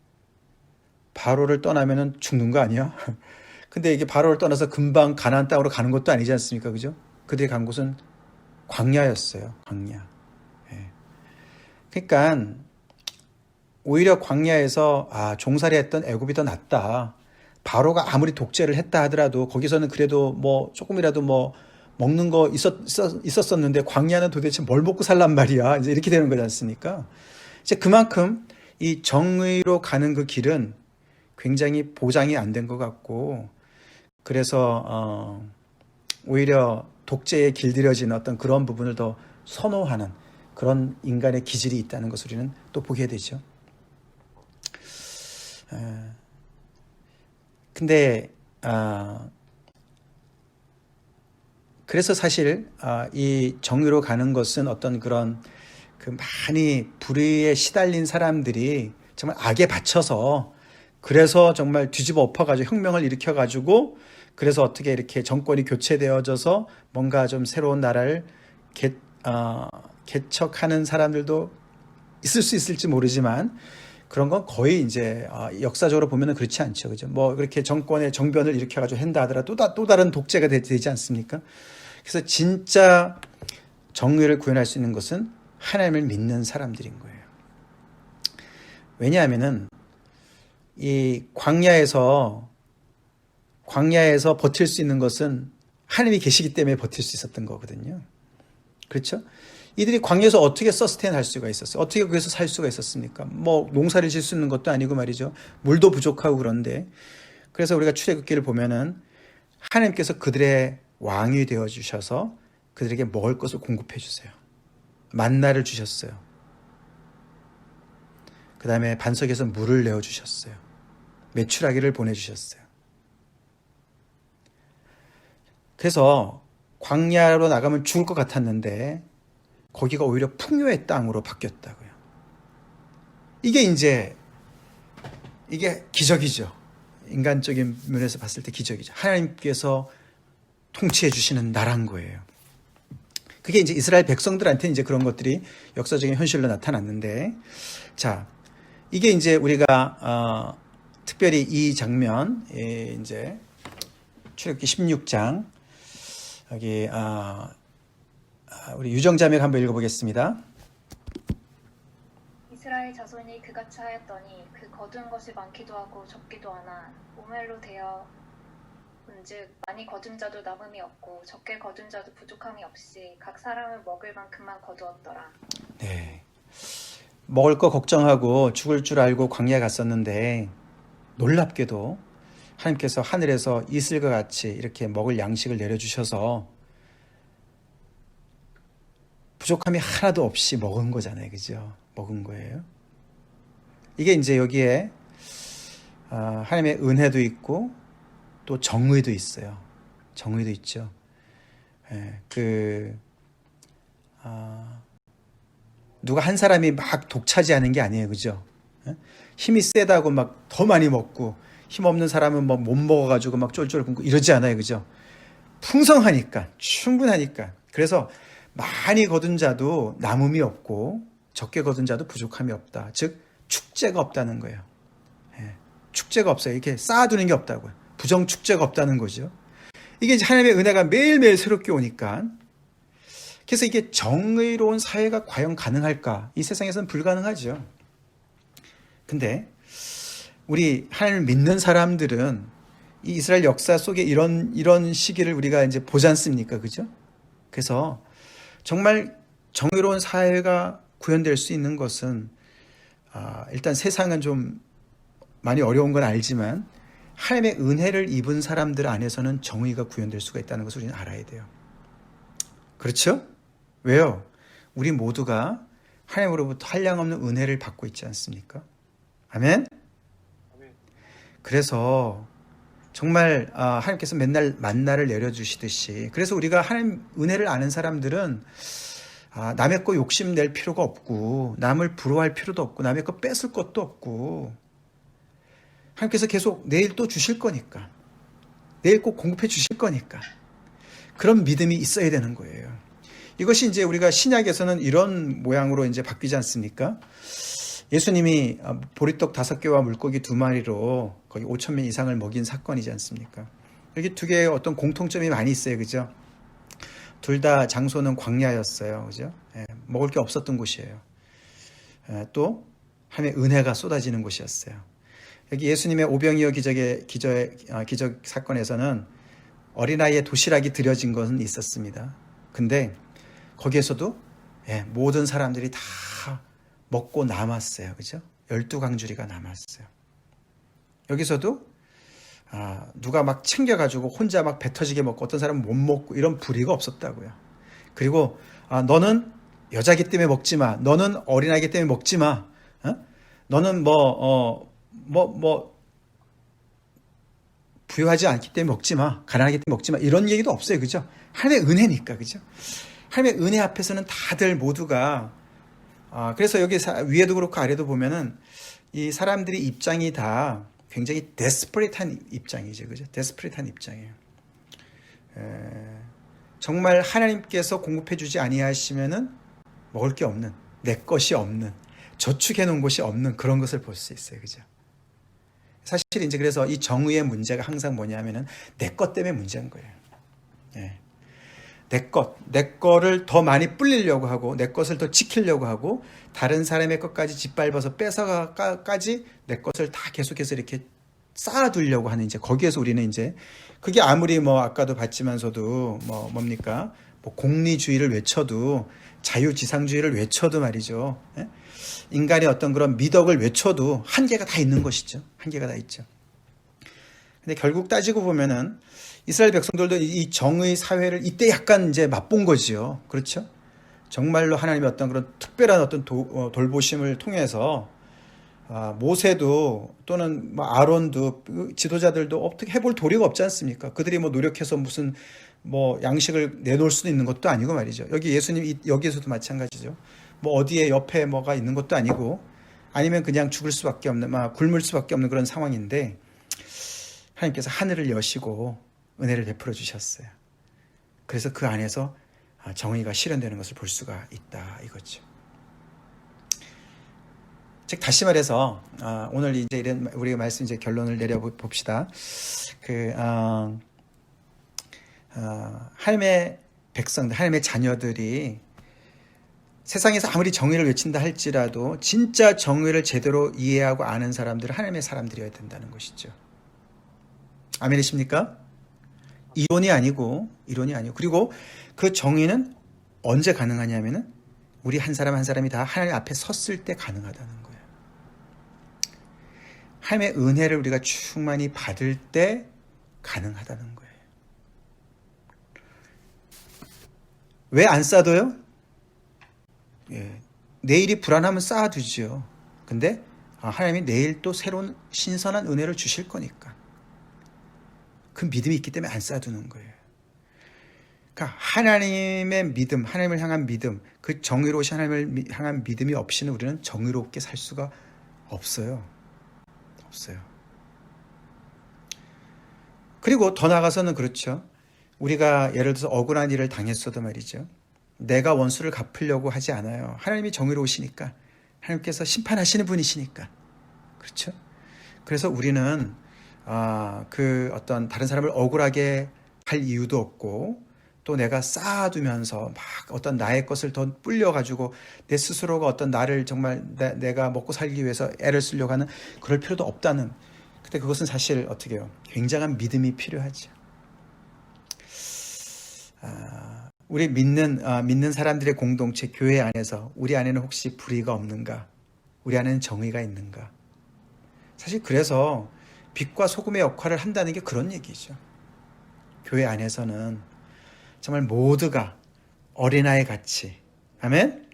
바로를 떠나면은 죽는 거 아니야? 근데 이게 바로를 떠나서 금방 가나안 땅으로 가는 것도 아니지 않습니까? 그죠? 그들이 간 곳은 광야였어요. 광야. 예. 그러니까 오히려 광야에서 종살이 했던 애굽이 더 낫다. 바로가 아무리 독재를 했다 하더라도 거기서는 그래도 뭐 조금이라도 뭐 먹는 거 있었었는데 광야는 도대체 뭘 먹고 살란 말이야. 이제 이렇게 되는 거지 않습니까? 이제 그만큼 이 정의로 가는 그 길은 굉장히 보장이 안 된 것 같고 그래서 오히려 독재에 길들여진 어떤 그런 부분을 더 선호하는 그런 인간의 기질이 있다는 것을 우리는 또 보게 되죠. 근데 그래서 사실 이 정의로 가는 것은 어떤 그런 그 많이 불의에 시달린 사람들이 정말 악에 바쳐서 그래서 정말 뒤집어 엎어가지고 혁명을 일으켜가지고 그래서 어떻게 이렇게 정권이 교체되어져서 뭔가 좀 새로운 나라를 개척하는 사람들도 있을 수 있을지 모르지만 그런 건 거의 이제 역사적으로 보면은 그렇지 않죠, 그죠? 뭐 그렇게 정권의 정변을 일으켜가지고 한다 하더라도 또 다른 독재가 되지 않습니까? 그래서 진짜 정의를 구현할 수 있는 것은 하나님을 믿는 사람들인 거예요. 왜냐하면은 이 광야에서 버틸 수 있는 것은 하나님이 계시기 때문에 버틸 수 있었던 거거든요. 그렇죠? 이들이 광야에서 어떻게 서스테인 할 수가 있었어요? 어떻게 거기서 살 수가 있었습니까? 뭐 농사를 질 수 있는 것도 아니고 말이죠. 물도 부족하고 그런데 그래서 우리가 출애굽기를 보면은 하나님께서 그들의 왕이 되어 주셔서 그들에게 먹을 것을 공급해 주세요. 만나를 주셨어요. 그 다음에 반석에서 물을 내어 주셨어요. 메추라기를 보내주셨어요. 그래서 광야로 나가면 죽을 것 같았는데 거기가 오히려 풍요의 땅으로 바뀌었다고요. 이게 기적이죠. 인간적인 면에서 봤을 때 기적이죠. 하나님께서 통치해 주시는 나라인 거예요. 그게 이제 이스라엘 백성들한테 이제 그런 것들이 역사적인 현실로 나타났는데, 자, 이게 이제 우리가 특별히 이 장면, 이제 출애굽기 16장 여기 우리 유정자매가 한번 읽어보겠습니다. 이스라엘 자손이 그같이 하였더니 그 거둔 것이 많기도 하고 적기도 하나 오멜로 되어 본즉 많이 거둔 자도 남음이 없고 적게 거둔 자도 부족함이 없이 각 사람을 먹을 만큼만 거두었더라. 네, 먹을 거 걱정하고 죽을 줄 알고 광야에 갔었는데 놀랍게도 하나님께서 하늘에서 이슬과 같이 이렇게 먹을 양식을 내려주셔서 부족함이 하나도 없이 먹은 거잖아요. 그죠? 먹은 거예요. 이게 이제 여기에 하나님의 은혜도 있고 또 정의도 있어요. 정의도 있죠. 누가 한 사람이 막 독차지하는 게 아니에요. 그죠? 힘이 세다고 막 더 많이 먹고 힘 없는 사람은 뭐 못 먹어가지고 막 쫄쫄 굶고 이러지 않아요. 그죠? 풍성하니까, 충분하니까. 그래서 많이 거둔 자도 남음이 없고 적게 거둔 자도 부족함이 없다. 즉 축제가 없다는 거예요. 축제가 없어요. 이렇게 쌓아두는 게 없다고요. 부정 축제가 없다는 거죠. 이게 이제 하나님의 은혜가 매일매일 새롭게 오니까. 그래서 이게 정의로운 사회가 과연 가능할까? 이 세상에서는 불가능하죠. 근데 우리 하나님을 믿는 사람들은 이 이스라엘 역사 속에 이런 시기를 우리가 이제 보지 않습니까? 그죠? 그래서 정말 정의로운 사회가 구현될 수 있는 것은 일단 세상은 좀 많이 어려운 건 알지만 하나님의 은혜를 입은 사람들 안에서는 정의가 구현될 수가 있다는 것을 우리는 알아야 돼요. 그렇죠? 왜요? 우리 모두가 하나님으로부터 한량없는 은혜를 받고 있지 않습니까? 아멘? 그래서 정말 하나님께서 맨날 만나를 내려주시듯이 그래서 우리가 하나님 은혜를 아는 사람들은 남의 거 욕심낼 필요가 없고 남을 부러워할 필요도 없고 남의 거 뺏을 것도 없고 하나님께서 계속 내일 또 주실 거니까 내일 꼭 공급해 주실 거니까 그런 믿음이 있어야 되는 거예요. 이것이 이제 우리가 신약에서는 이런 모양으로 이제 바뀌지 않습니까? 예수님이 보리떡 5개와 물고기 2마리로 거의 5,000명 이상을 먹인 사건이지 않습니까? 여기 두 개의 어떤 공통점이 많이 있어요. 그죠? 둘 다 장소는 광야였어요. 그죠? 먹을 게 없었던 곳이에요. 또 하나님의 은혜가 쏟아지는 곳이었어요. 여기 예수님의 오병이어 기적 사건에서는 어린아이의 도시락이 드려진 것은 있었습니다. 근데 거기에서도 모든 사람들이 다 먹고 남았어요. 그죠? 12강주리가 남았어요. 여기서도 누가 막 챙겨가지고 혼자 막 배 터지게 먹고 어떤 사람은 못 먹고 이런 불의가 없었다고요. 그리고 너는 여자기 때문에 먹지 마. 너는 어린아이기 때문에 먹지 마. 너는 부유하지 않기 때문에 먹지 마. 가난하기 때문에 먹지 마. 이런 얘기도 없어요. 그죠? 하나님의 은혜니까. 그죠? 하나님의 은혜 앞에서는 다들 모두가 그래서 여기 위에도 그렇고 아래도 보면은 이 사람들이 입장이 다 굉장히 데스퍼레이트한 입장이죠. 그죠? 데스퍼레이트한 입장이에요. 정말 하나님께서 공급해 주지 아니하시면은 먹을 게 없는, 내 것이 없는, 저축해 놓은 것이 없는 그런 것을 볼 수 있어요. 그죠? 사실 이제 그래서 이 정의의 문제가 항상 뭐냐면은 내 것 때문에 문제인 거예요. 내 거를 더 많이 불리려고 하고 내 것을 더 지키려고 하고 다른 사람의 것까지 짓밟아서 뺏어가까지 내 것을 다 계속해서 이렇게 쌓아두려고 하는 이제 거기에서 우리는 이제 그게 아무리 아까도 봤지만서도 뭡니까? 공리주의를 외쳐도 자유지상주의를 외쳐도 말이죠. 인간의 어떤 그런 미덕을 외쳐도 한계가 다 있는 것이죠. 한계가 다 있죠. 근데 결국 따지고 보면은 이스라엘 백성들도 이 정의 사회를 이때 약간 이제 맛본 거지요. 그렇죠? 정말로 하나님의 어떤 그런 특별한 어떤 돌보심을 통해서 모세도 또는 아론도 지도자들도 어떻게 해볼 도리가 없지 않습니까? 그들이 노력해서 무슨 양식을 내놓을 수도 있는 것도 아니고 말이죠. 여기 예수님 여기에서도 마찬가지죠. 어디에 옆에 뭐가 있는 것도 아니고 아니면 그냥 죽을 수밖에 없는 굶을 수밖에 없는 그런 상황인데 하나님께서 하늘을 여시고 은혜를 베풀어 주셨어요. 그래서 그 안에서 정의가 실현되는 것을 볼 수가 있다 이거죠. 즉 다시 말해서 오늘 이제 이런 우리가 말씀 이제 결론을 내려 봅시다. 하나님의 백성들, 하나님의 자녀들이 세상에서 아무리 정의를 외친다 할지라도 진짜 정의를 제대로 이해하고 아는 사람들은 하나님의 사람들이어야 된다는 것이죠. 아멘이십니까? 이론이 아니고. 그리고 그 정의는 언제 가능하냐면은 우리 한 사람 한 사람이 다 하나님 앞에 섰을 때 가능하다는 거예요. 하나님의 은혜를 우리가 충만히 받을 때 가능하다는 거예요. 왜 안 쌓아둬요? 내일이 불안하면 쌓아두죠. 근데 하나님이 내일 또 새로운 신선한 은혜를 주실 거니까. 그 믿음이 있기 때문에 안 쌓아두는 거예요. 그러니까 하나님의 믿음, 하나님을 향한 믿음, 그 정의로우신 하나님을 향한 믿음이 없이는 우리는 정의롭게 살 수가 없어요. 그리고 더 나아가서는 그렇죠. 우리가 예를 들어서 억울한 일을 당했어도 말이죠. 내가 원수를 갚으려고 하지 않아요. 하나님이 정의로우시니까. 하나님께서 심판하시는 분이시니까. 그렇죠? 그래서 우리는 그 어떤 다른 사람을 억울하게 할 이유도 없고, 또 내가 쌓아두면서 막 어떤 나의 것을 더 불려가지고 내 스스로가 어떤 나를 정말 내가 먹고 살기 위해서 애를 쓰려고 하는 그럴 필요도 없다는. 근데 그것은 사실 어떻게 해요? 굉장한 믿음이 필요하죠. 우리 믿는 사람들의 공동체, 교회 안에서 우리 안에는 혹시 불의가 없는가? 우리 안에는 정의가 있는가? 사실 그래서 빛과 소금의 역할을 한다는 게 그런 얘기죠. 교회 안에서는 정말 모두가 어린아이 같이, 아멘?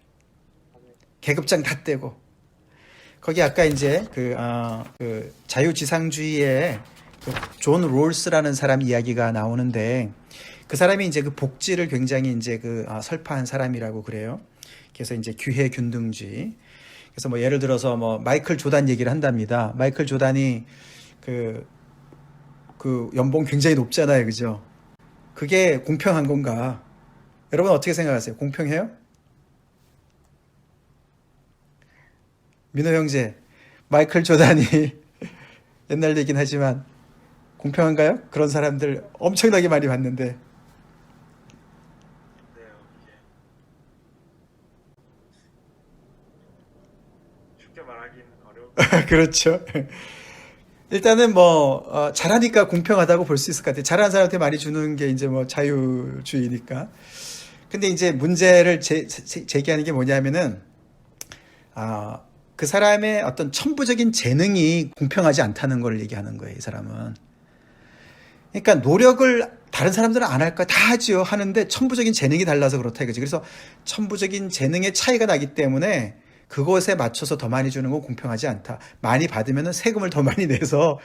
계급장 다 떼고, 거기 아까 이제 그 자유지상주의의 존 롤스라는 사람 이야기가 나오는데, 그 사람이 이제 그 복지를 굉장히 이제 설파한 사람이라고 그래요. 그래서 이제 규회 균등주의. 그래서 뭐 예를 들어서 뭐 마이클 조단 얘기를 한답니다. 마이클 조단이 그 연봉 굉장히 높잖아요, 그죠? 그게 공평한 건가? 여러분 어떻게 생각하세요? 공평해요? 민호 형제, 마이클 조단이 옛날 얘기긴 하지만 공평한가요? 그런 사람들 엄청나게 많이 봤는데. 쉽게 말하긴 어려워. 그렇죠. 일단은 뭐 잘하니까 공평하다고 볼 수 있을 것 같아요. 잘하는 사람한테 많이 주는 게 이제 뭐 자유주의니까. 근데 이제 문제를 제기하는 게 뭐냐면은 그 사람의 어떤 천부적인 재능이 공평하지 않다는 걸 얘기하는 거예요, 이 사람은. 그러니까 노력을 다른 사람들은 안 할까? 다 하지요. 하는데 천부적인 재능이 달라서 그렇다 이거지. 그래서 천부적인 재능의 차이가 나기 때문에 그것에 맞춰서 더 많이 주는 건 공평하지 않다. 많이 받으면 세금을 더 많이 내서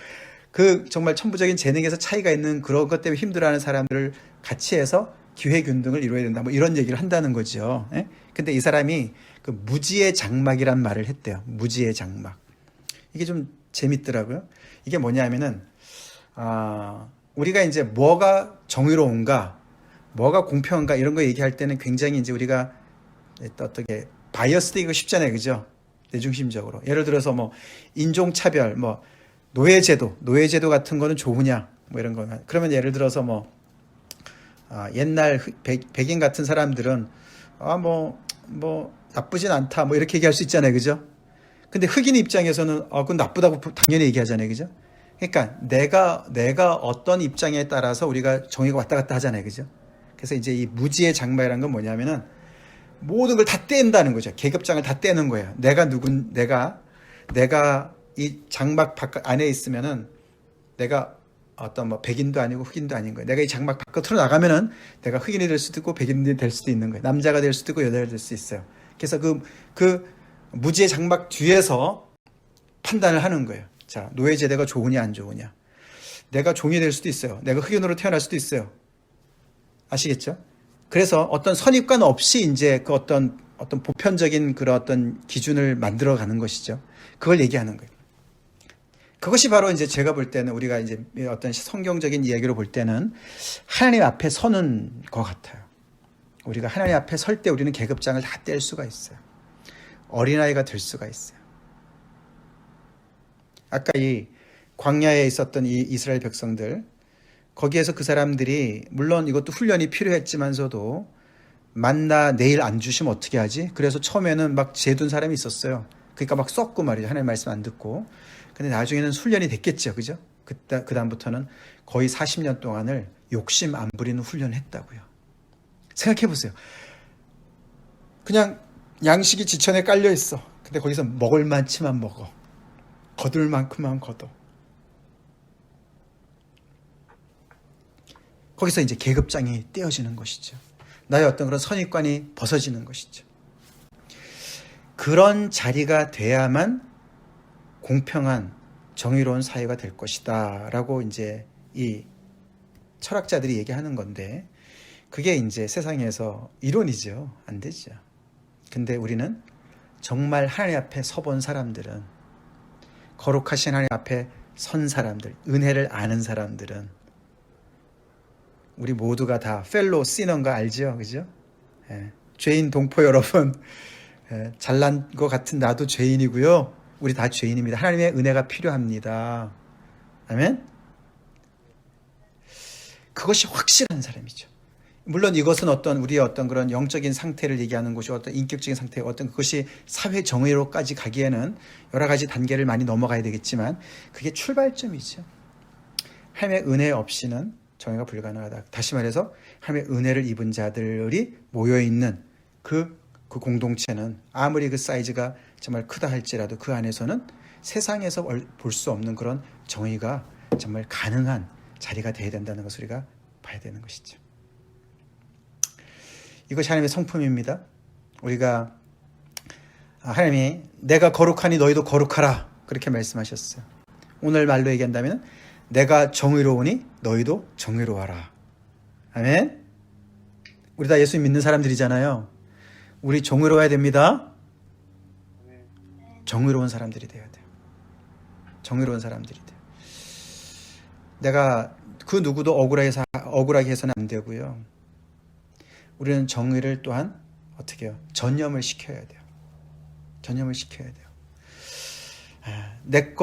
그 정말 천부적인 재능에서 차이가 있는 그런 것 때문에 힘들어하는 사람들을 같이 해서 기회균등을 이루어야 된다. 뭐 이런 얘기를 한다는 거죠. 예? 근데 이 사람이 그 무지의 장막이란 말을 했대요. 무지의 장막. 이게 좀 재밌더라고요. 이게 뭐냐면은 우리가 이제 뭐가 정의로운가, 뭐가 공평한가 이런 거 얘기할 때는 굉장히 이제 우리가 어떻게 바이어스되기가 쉽잖아요, 그죠? 내중심적으로. 예를 들어서 뭐 인종차별, 뭐 노예제도 같은 거는 좋으냐, 뭐 이런 거는. 그러면 예를 들어서 뭐 옛날 백인 같은 사람들은 뭐 나쁘진 않다, 뭐 이렇게 얘기할 수 있잖아요, 그죠? 근데 흑인 입장에서는 그건 나쁘다고 당연히 얘기하잖아요, 그죠? 그러니까 내가 어떤 입장에 따라서 우리가 정의가 왔다 갔다 하잖아요, 그죠? 그래서 이제 이 무지의 장막이라는 건 뭐냐면은 모든 걸 다 뗀다는 거죠. 계급장을 다 떼는 거예요. 내가 이 장막 바깥 안에 있으면은 내가 어떤 뭐 백인도 아니고 흑인도 아닌 거예요. 내가 이 장막 바깥으로 나가면은 내가 흑인이 될 수도 있고 백인이 될 수도 있는 거예요. 남자가 될 수도 있고 여자가 될 수 있어요. 그래서 그 무지의 장막 뒤에서 판단을 하는 거예요. 자, 노예제도가 좋으냐 안 좋으냐. 내가 종이 될 수도 있어요. 내가 흑인으로 태어날 수도 있어요. 아시겠죠? 그래서 어떤 선입관 없이 이제 그 어떤 보편적인 그런 어떤 기준을 만들어 가는 것이죠. 그걸 얘기하는 거예요. 그것이 바로 이제 제가 볼 때는 우리가 이제 어떤 성경적인 이야기로 볼 때는 하나님 앞에 서는 것 같아요. 우리가 하나님 앞에 설 때 우리는 계급장을 다 뗄 수가 있어요. 어린아이가 될 수가 있어요. 아까 이 광야에 있었던 이 이스라엘 백성들, 거기에서 그 사람들이 물론 이것도 훈련이 필요했지만서도 만나 내일 안 주시면 어떻게 하지? 그래서 처음에는 막 재둔 사람이 있었어요. 그러니까 막 썩고 말이죠. 하나님 말씀 안 듣고. 근데 나중에는 훈련이 됐겠죠. 그죠? 그다음부터는 거의 40년 동안을 욕심 안 부리는 훈련을 했다고요. 생각해 보세요. 그냥 양식이 지천에 깔려 있어. 근데 거기서 먹을 만치만 먹어. 거둘 만큼만 거둬. 거기서 이제 계급장이 떼어지는 것이죠. 나의 어떤 그런 선입관이 벗어지는 것이죠. 그런 자리가 돼야만 공평한 정의로운 사회가 될 것이다 라고 이제 이 철학자들이 얘기하는 건데, 그게 이제 세상에서 이론이죠. 안 되죠. 근데 우리는 정말 하나님 앞에 서본 사람들은, 거룩하신 하나님 앞에 선 사람들, 은혜를 아는 사람들은 우리 모두가 다 펠로우 시너인 거 알죠? 그죠? 예. 죄인 동포 여러분, 잘난 것 같은 나도 죄인이고요. 우리 다 죄인입니다. 하나님의 은혜가 필요합니다. 아멘? 그것이 확실한 사람이죠. 물론 이것은 어떤 우리의 어떤 그런 영적인 상태를 얘기하는 것이, 어떤 인격적인 상태, 어떤 그것이 사회 정의로까지 가기에는 여러 가지 단계를 많이 넘어가야 되겠지만, 그게 출발점이죠. 하나님의 은혜 없이는 정의가 불가능하다. 다시 말해서 하나님의 은혜를 입은 자들이 모여있는 그 공동체는 아무리 그 사이즈가 정말 크다 할지라도 그 안에서는 세상에서 볼 수 없는 그런 정의가 정말 가능한 자리가 되어야 된다는 것을 우리가 봐야 되는 것이죠. 이것이 하나님의 성품입니다. 우리가 하나님이 내가 거룩하니 너희도 거룩하라 그렇게 말씀하셨어요. 오늘 말로 얘기한다면 내가 정의로우니 너희도 정의로워라. 아멘. 우리 다 예수 믿는 사람들이잖아요. 우리 정의로워야 됩니다. 정의로운 사람들이 되어야 돼요. 정의로운 사람들이 돼요. 내가 그 누구도 억울하게 해서는 안 되고요. 우리는 정의를 또한 어떻게 해요? 전념을 시켜야 돼요. 전념을 시켜야 돼요. 내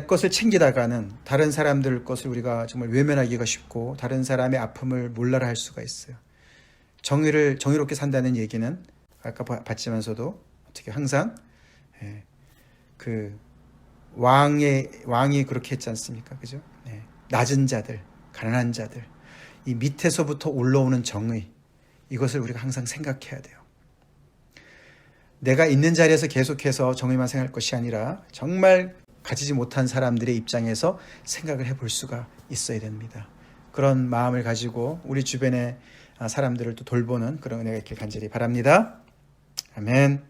것을 챙기다가는 다른 사람들 것을 우리가 정말 외면하기가 쉽고, 다른 사람의 아픔을 몰라라 할 수가 있어요. 정의롭게 산다는 얘기는 아까 봤지만서도 어떻게 항상 그 왕이 그렇게 했지 않습니까? 그죠? 낮은 자들, 가난한 자들, 이 밑에서부터 올라오는 정의, 이것을 우리가 항상 생각해야 돼요. 내가 있는 자리에서 계속해서 정의만 생각할 것이 아니라 정말 가지지 못한 사람들의 입장에서 생각을 해볼 수가 있어야 됩니다. 그런 마음을 가지고 우리 주변의 사람들을 또 돌보는 그런 은혜가 있길 간절히 바랍니다. 아멘.